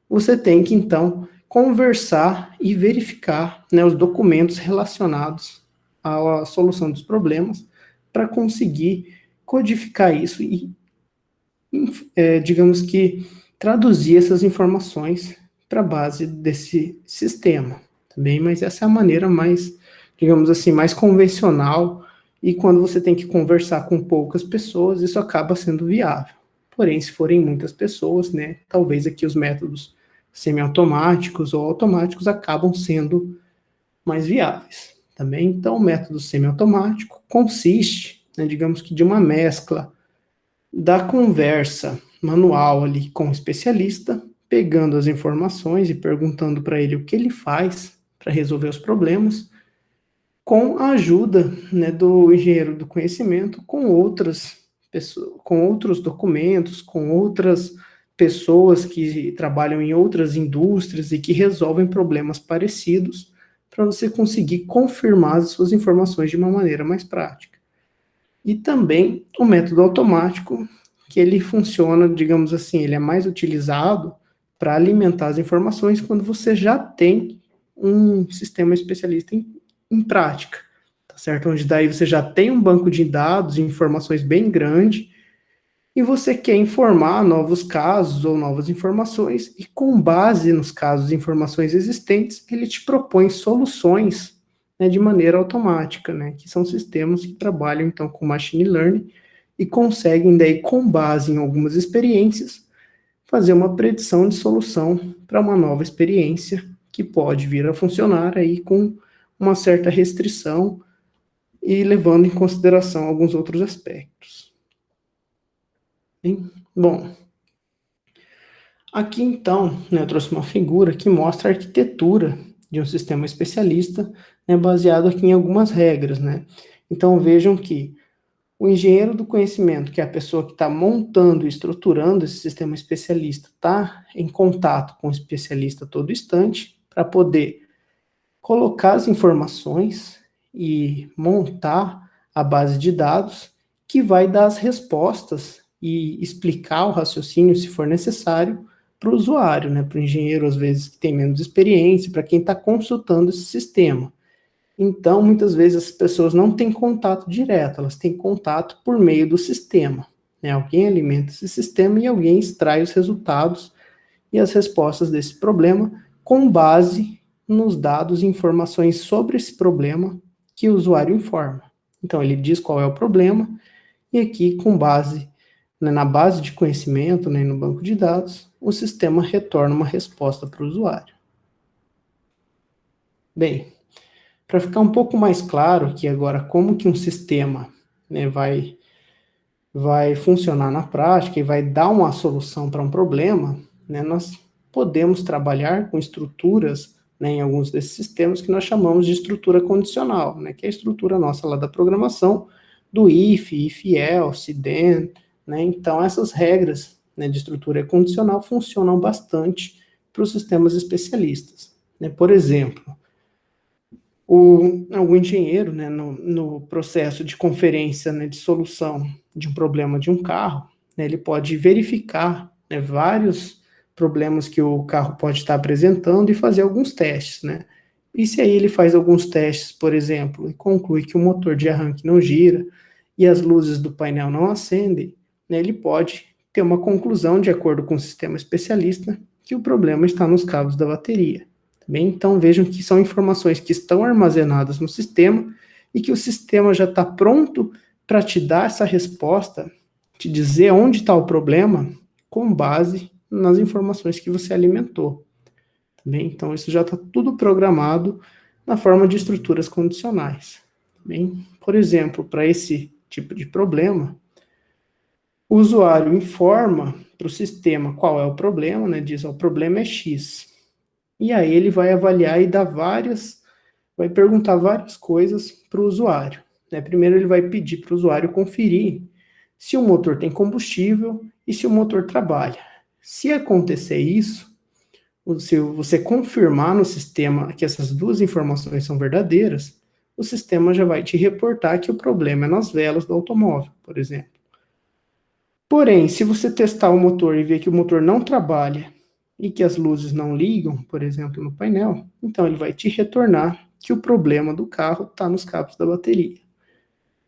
você tem que, então, conversar e verificar os documentos relacionados à solução dos problemas para conseguir codificar isso e, digamos que, traduzir essas informações para a base desse sistema. Também, mas essa é a maneira mais, digamos assim, mais convencional, e quando você tem que conversar com poucas pessoas, isso acaba sendo viável. Porém, se forem muitas pessoas, talvez aqui os métodos semiautomáticos ou automáticos acabam sendo mais viáveis. Também, então, o método semiautomático consiste, digamos que de uma mescla da conversa manual ali com o especialista, pegando as informações e perguntando para ele o que ele faz para resolver os problemas, com a ajuda do engenheiro do conhecimento, com outras pessoas, com outros documentos, com outras pessoas que trabalham em outras indústrias e que resolvem problemas parecidos, para você conseguir confirmar as suas informações de uma maneira mais prática. E também o método automático, que ele funciona, digamos assim, ele é mais utilizado para alimentar as informações quando você já tem um sistema especialista em prática, tá certo? Onde daí você já tem um banco de dados e informações bem grande, e você quer informar novos casos ou novas informações, e com base nos casos e informações existentes, ele te propõe soluções de maneira automática, que são sistemas que trabalham então com machine learning e conseguem daí, com base em algumas experiências, fazer uma predição de solução para uma nova experiência que pode vir a funcionar aí com uma certa restrição e levando em consideração alguns outros aspectos. Bom, aqui então, eu trouxe uma figura que mostra a arquitetura de um sistema especialista, né, baseado aqui em algumas regras, né? Então vejam que o engenheiro do conhecimento, que é a pessoa que está montando e estruturando esse sistema especialista, está em contato com o especialista a todo instante para poder colocar as informações e montar a base de dados que vai dar as respostas e explicar o raciocínio, se for necessário, para o usuário, né? Para o engenheiro, às vezes, que tem menos experiência, para quem está consultando esse sistema. Então, muitas vezes as pessoas não têm contato direto, elas têm contato por meio do sistema, né? Alguém alimenta esse sistema e alguém extrai os resultados e as respostas desse problema com base nos dados e informações sobre esse problema que o usuário informa. Então, ele diz qual é o problema e aqui, com base, né, na base de conhecimento, né, no banco de dados, o sistema retorna uma resposta para o usuário. Bem, para ficar um pouco mais claro que agora como que um sistema, né, vai funcionar na prática e vai dar uma solução para um problema, né, nós podemos trabalhar com estruturas, né, em alguns desses sistemas que nós chamamos de estrutura condicional, né, que é a estrutura nossa lá da programação, do if else, then, né, então essas regras, né, de estrutura condicional funcionam bastante para os sistemas especialistas, né. Por exemplo, o engenheiro, né, no processo de conferência, né, de solução de um problema de um carro, né, ele pode verificar, né, vários problemas que o carro pode estar apresentando e fazer alguns testes, né? E se aí ele faz alguns testes, por exemplo, e conclui que o motor de arranque não gira e as luzes do painel não acendem, né, ele pode ter uma conclusão, de acordo com o sistema especialista, que o problema está nos cabos da bateria. Bem, então vejam que são informações que estão armazenadas no sistema e que o sistema já está pronto para te dar essa resposta, te dizer onde está o problema, com base nas informações que você alimentou. Bem, então isso já está tudo programado na forma de estruturas condicionais. Bem, por exemplo, para esse tipo de problema, o usuário informa para o sistema qual é o problema, né? Diz, o problema é X. E aí ele vai avaliar e vai perguntar várias coisas para o usuário, né? Primeiro ele vai pedir para o usuário conferir se o motor tem combustível e se o motor trabalha. Se acontecer isso, se você confirmar no sistema que essas duas informações são verdadeiras, o sistema já vai te reportar que o problema é nas velas do automóvel, por exemplo. Porém, se você testar o motor e ver que o motor não trabalha e que as luzes não ligam, por exemplo, no painel, então ele vai te retornar que o problema do carro está nos cabos da bateria.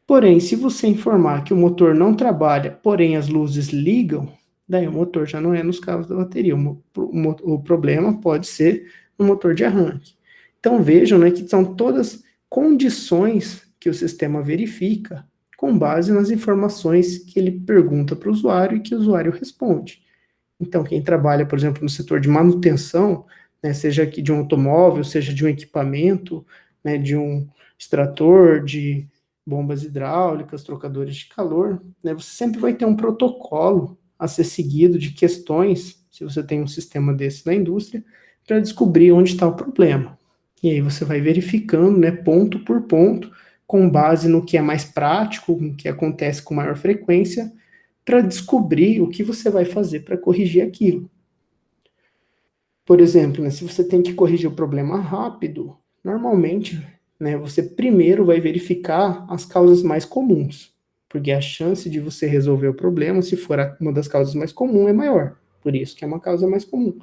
Porém, se você informar que o motor não trabalha, porém as luzes ligam, daí o motor já não é nos cabos da bateria. O problema pode ser no motor de arranque. Então vejam, né, que são todas condições que o sistema verifica com base nas informações que ele pergunta para o usuário e que o usuário responde. Então, quem trabalha, por exemplo, no setor de manutenção, né, seja aqui de um automóvel, seja de um equipamento, né, de um extrator, de bombas hidráulicas, trocadores de calor, né, você sempre vai ter um protocolo a ser seguido de questões, se você tem um sistema desse na indústria, para descobrir onde está o problema. E aí você vai verificando, né, ponto por ponto, com base no que é mais prático, no que acontece com maior frequência, para descobrir o que você vai fazer para corrigir aquilo. Por exemplo, né, se você tem que corrigir o problema rápido, normalmente, né, você primeiro vai verificar as causas mais comuns, porque a chance de você resolver o problema, se for uma das causas mais comuns, é maior. Por isso que é uma causa mais comum.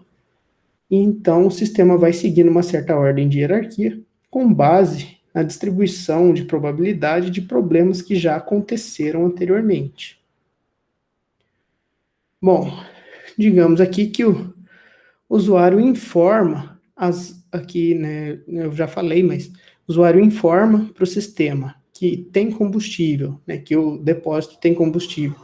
E então o sistema vai seguindo uma certa ordem de hierarquia, com base na distribuição de probabilidade de problemas que já aconteceram anteriormente. Bom, digamos aqui que o usuário informa, aqui, né, eu já falei, mas o usuário informa para o sistema que tem combustível, né, que o depósito tem combustível,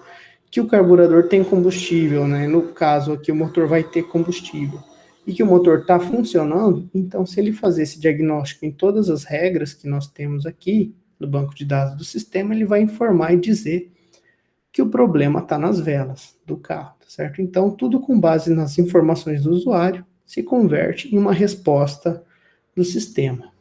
que o carburador tem combustível, né, no caso aqui o motor vai ter combustível, e que o motor está funcionando, então se ele fazer esse diagnóstico em todas as regras que nós temos aqui no banco de dados do sistema, ele vai informar e dizer que o problema está nas velas do carro, tá certo? Então, tudo com base nas informações do usuário se converte em uma resposta do sistema.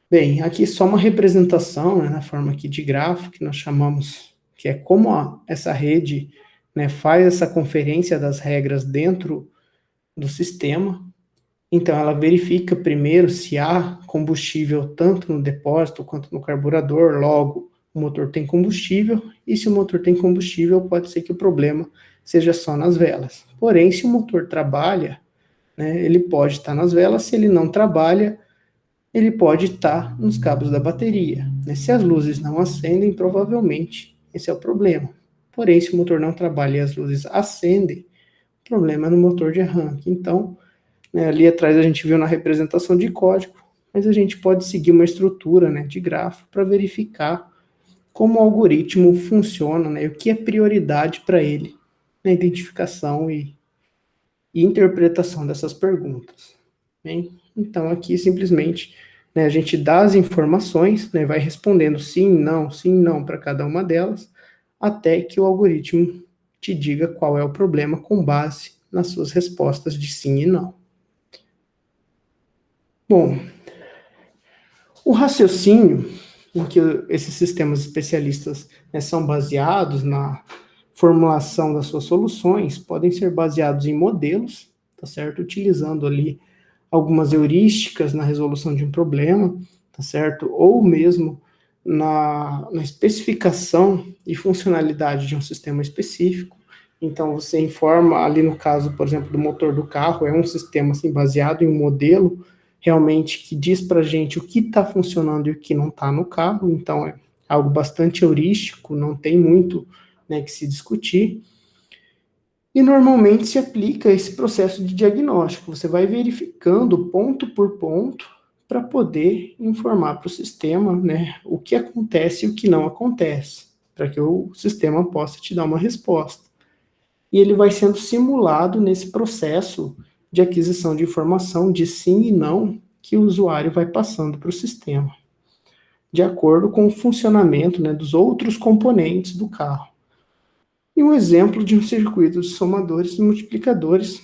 Bem, aqui só uma representação, né, na forma aqui de gráfico, que nós chamamos, que é como essa rede, né, faz essa conferência das regras dentro do sistema. Então, ela verifica primeiro se há combustível tanto no depósito quanto no carburador, logo, o motor tem combustível, e se o motor tem combustível, pode ser que o problema seja só nas velas. Porém, se o motor trabalha, né, ele pode estar nas velas, se ele não trabalha, ele pode estar nos cabos da bateria. Né? Se as luzes não acendem, provavelmente esse é o problema. Porém, se o motor não trabalha e as luzes acendem, o problema é no motor de arranque. Então, né, ali atrás a gente viu na representação de código, mas a gente pode seguir uma estrutura, né, de grafo para verificar como o algoritmo funciona, né, e o que é prioridade para ele na identificação e interpretação dessas perguntas. Bem, então aqui simplesmente, né, a gente dá as informações, né, vai respondendo sim, não para cada uma delas, até que o algoritmo te diga qual é o problema com base nas suas respostas de sim e não. Bom, o raciocínio em que esses sistemas especialistas, né, são baseados na formulação das suas soluções podem ser baseados em modelos, tá certo? Utilizando ali algumas heurísticas na resolução de um problema, tá certo? Ou mesmo na especificação e funcionalidade de um sistema específico. Então, você informa ali no caso, por exemplo, do motor do carro, é um sistema assim, baseado em um modelo realmente que diz para a gente o que está funcionando e o que não está no carro, então é algo bastante heurístico, não tem muito, né, que se discutir. E normalmente se aplica esse processo de diagnóstico, você vai verificando ponto por ponto para poder informar para o sistema, né, o que acontece e o que não acontece, para que o sistema possa te dar uma resposta. E ele vai sendo simulado nesse processo de aquisição de informação de sim e não que o usuário vai passando para o sistema, de acordo com o funcionamento, né, dos outros componentes do carro. E um exemplo de um circuito de somadores e multiplicadores,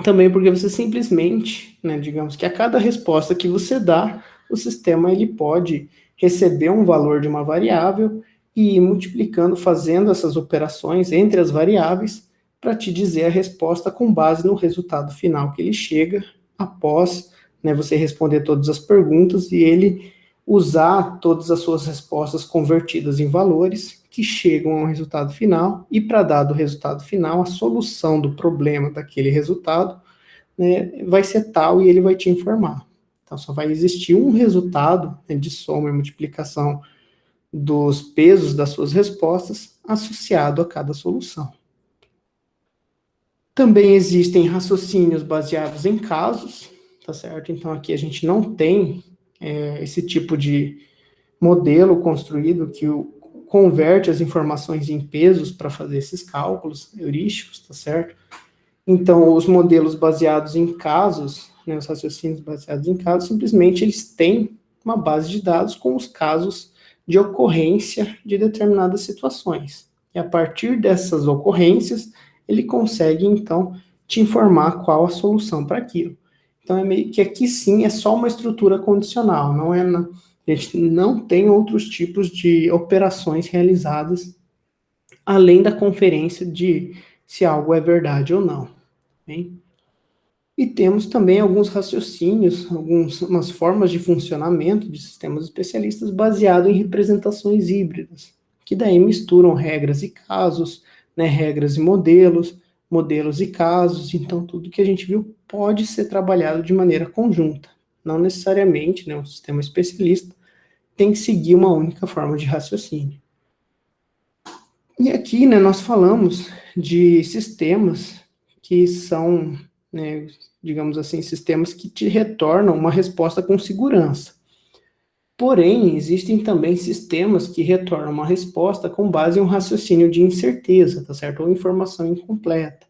também porque você simplesmente, né, digamos que a cada resposta que você dá, o sistema ele pode receber um valor de uma variável e ir multiplicando, fazendo essas operações entre as variáveis para te dizer a resposta com base no resultado final que ele chega após, né, você responder todas as perguntas e ele usar todas as suas respostas convertidas em valores que chegam ao resultado final e para dado resultado final, a solução do problema daquele resultado, né, vai ser tal e ele vai te informar. Então, só vai existir um resultado, né, de soma e multiplicação dos pesos das suas respostas associado a cada solução. Também existem raciocínios baseados em casos, tá certo? Então, aqui a gente não tem esse tipo de modelo construído que converte as informações em pesos para fazer esses cálculos heurísticos, tá certo? Então, os modelos baseados em casos, né, os raciocínios baseados em casos, simplesmente eles têm uma base de dados com os casos de ocorrência de determinadas situações. E a partir dessas ocorrências, ele consegue, então, te informar qual a solução para aquilo. Então, é meio que aqui sim é só uma estrutura condicional, não é a gente não tem outros tipos de operações realizadas além da conferência de se algo é verdade ou não. Bem? E temos também alguns raciocínios, algumas formas de funcionamento de sistemas especialistas baseado em representações híbridas, que daí misturam regras e casos, né, regras e modelos, modelos e casos, então tudo que a gente viu pode ser trabalhado de maneira conjunta. Não necessariamente, né, um sistema especialista tem que seguir uma única forma de raciocínio. E aqui, né, nós falamos de sistemas que são, né, digamos assim, sistemas que te retornam uma resposta com segurança. Porém, existem também sistemas que retornam uma resposta com base em um raciocínio de incerteza, tá certo? Ou informação incompleta.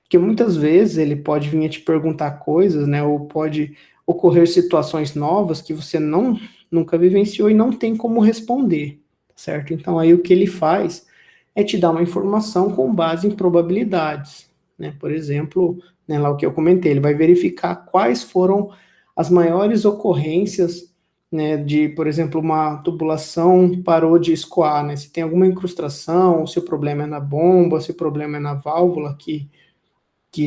Porque muitas vezes ele pode vir a te perguntar coisas, né, ou pode ocorrer situações novas que você nunca vivenciou e não tem como responder, tá certo? Então aí o que ele faz é te dar uma informação com base em probabilidades, né? Por exemplo, né, lá o que eu comentei, ele vai verificar quais foram as maiores ocorrências, né, de, por exemplo, uma tubulação parou de escoar, né, se tem alguma incrustação, se o problema é na bomba, se o problema é na válvula que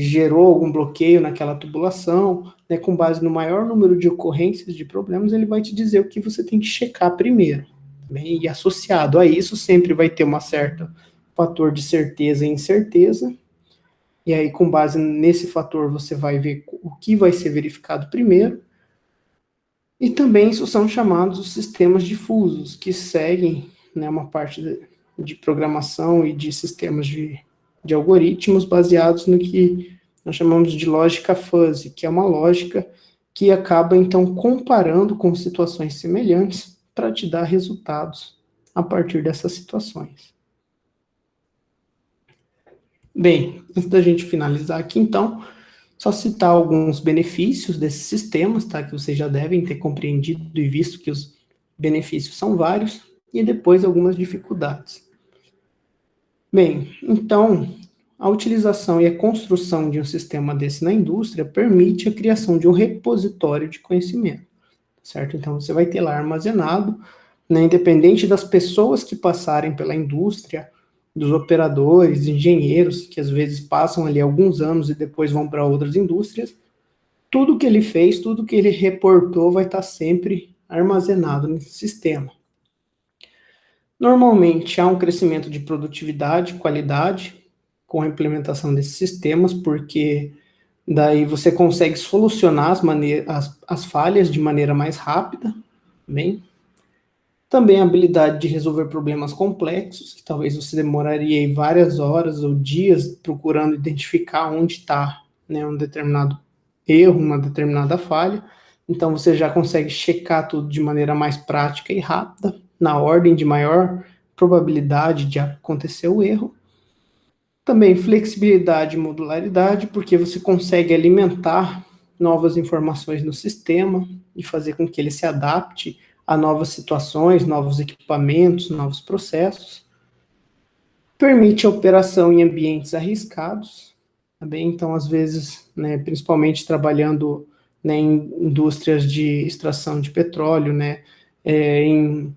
gerou algum bloqueio naquela tubulação, né, com base no maior número de ocorrências de problemas, ele vai te dizer o que você tem que checar primeiro. Bem, e associado a isso, sempre vai ter uma certa fator de certeza e incerteza, e aí com base nesse fator você vai ver o que vai ser verificado primeiro, e também isso são chamados os sistemas difusos, que seguem, né, uma parte de programação e de sistemas de algoritmos baseados no que nós chamamos de lógica fuzzy, que é uma lógica que acaba, então, comparando com situações semelhantes para te dar resultados a partir dessas situações. Bem, antes da gente finalizar aqui, então, só citar alguns benefícios desses sistemas, tá? Que vocês já devem ter compreendido e visto que os benefícios são vários, e depois algumas dificuldades. Bem, então, a utilização e a construção de um sistema desse na indústria permite a criação de um repositório de conhecimento, certo? Então, você vai ter lá armazenado, né, independente das pessoas que passarem pela indústria, dos operadores, engenheiros, que às vezes passam ali alguns anos e depois vão para outras indústrias, tudo que ele fez, tudo que ele reportou vai estar sempre armazenado nesse sistema. Normalmente há um crescimento de produtividade, qualidade, com a implementação desses sistemas, porque daí você consegue solucionar as falhas de maneira mais rápida, bem. Também a habilidade de resolver problemas complexos, que talvez você demoraria várias horas ou dias procurando identificar onde está, né, um determinado erro, uma determinada falha. Então você já consegue checar tudo de maneira mais prática e rápida, na ordem de maior probabilidade de acontecer o erro. Também flexibilidade e modularidade, porque você consegue alimentar novas informações no sistema e fazer com que ele se adapte a novas situações, novos equipamentos, novos processos. Permite a operação em ambientes arriscados, também, então, às vezes, né, principalmente trabalhando, né, em indústrias de extração de petróleo, né, em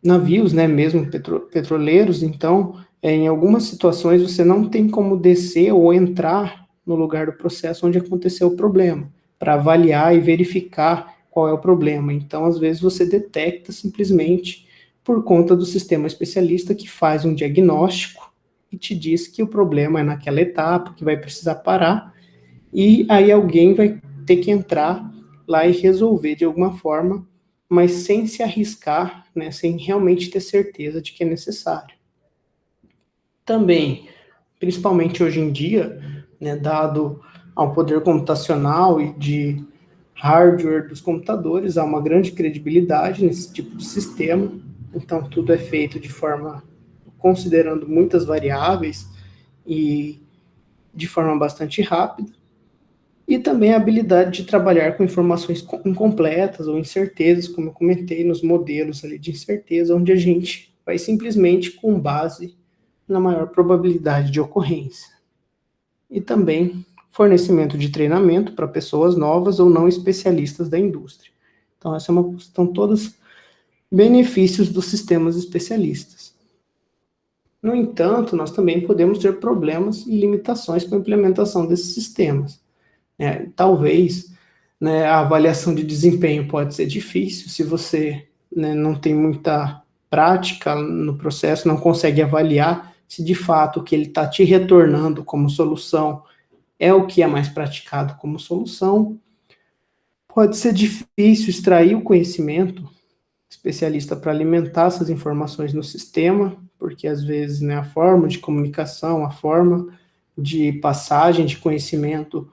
navios, né, mesmo petroleiros, então, em algumas situações você não tem como descer ou entrar no lugar do processo onde aconteceu o problema, para avaliar e verificar qual é o problema. Então, às vezes você detecta simplesmente por conta do sistema especialista que faz um diagnóstico e te diz que o problema é naquela etapa, que vai precisar parar, e aí alguém vai ter que entrar lá e resolver de alguma forma, mas sem se arriscar, né, sem realmente ter certeza de que é necessário. Também, principalmente hoje em dia, né, dado ao poder computacional e de hardware dos computadores, há uma grande credibilidade nesse tipo de sistema, então tudo é feito de forma, considerando muitas variáveis e de forma bastante rápida, e também a habilidade de trabalhar com informações incompletas ou incertezas, como eu comentei, nos modelos ali de incerteza, onde a gente vai simplesmente com base na maior probabilidade de ocorrência. E também fornecimento de treinamento para pessoas novas ou não especialistas da indústria. Então, são todos benefícios dos sistemas especialistas. No entanto, nós também podemos ter problemas e limitações com a implementação desses sistemas. Talvez, né, a avaliação de desempenho pode ser difícil se você, né, não tem muita prática no processo, não consegue avaliar se de fato o que ele está te retornando como solução é o que é mais praticado como solução. Pode ser difícil extrair o conhecimento especialista para alimentar essas informações no sistema, porque às vezes, né, a forma de comunicação, a forma de passagem de conhecimento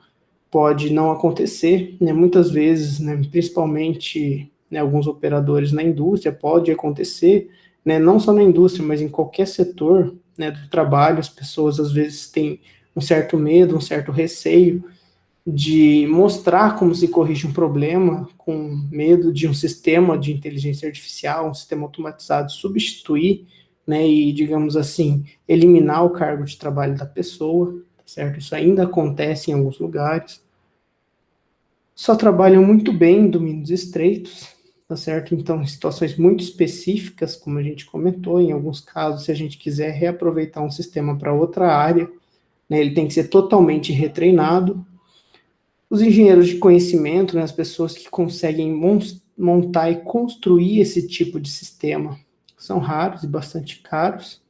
pode não acontecer, né? Muitas vezes, né, principalmente, né, alguns operadores na indústria, pode acontecer, né, não só na indústria, mas em qualquer setor, né, do trabalho, as pessoas às vezes têm um certo medo, um certo receio de mostrar como se corrige um problema, com medo de um sistema de inteligência artificial, um sistema automatizado substituir, né, e, digamos assim, eliminar o cargo de trabalho da pessoa, tá certo? Isso ainda acontece em alguns lugares. Só trabalham muito bem em domínios estreitos, tá certo? Então, em situações muito específicas, como a gente comentou, em alguns casos, se a gente quiser reaproveitar um sistema para outra área, né, ele tem que ser totalmente retreinado. Os engenheiros de conhecimento, né, as pessoas que conseguem montar e construir esse tipo de sistema, são raros e bastante caros.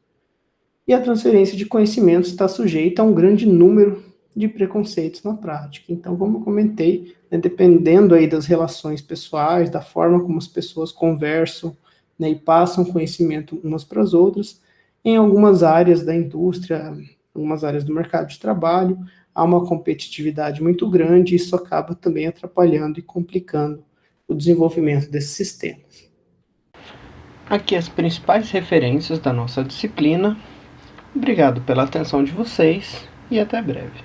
E a transferência de conhecimento está sujeita a um grande número de preconceitos na prática. Então, como eu comentei, né, dependendo aí das relações pessoais, da forma como as pessoas conversam, né, e passam conhecimento umas para as outras, em algumas áreas da indústria, algumas áreas do mercado de trabalho, há uma competitividade muito grande e isso acaba também atrapalhando e complicando o desenvolvimento desses sistemas. Aqui as principais referências da nossa disciplina. Obrigado pela atenção de vocês e até breve.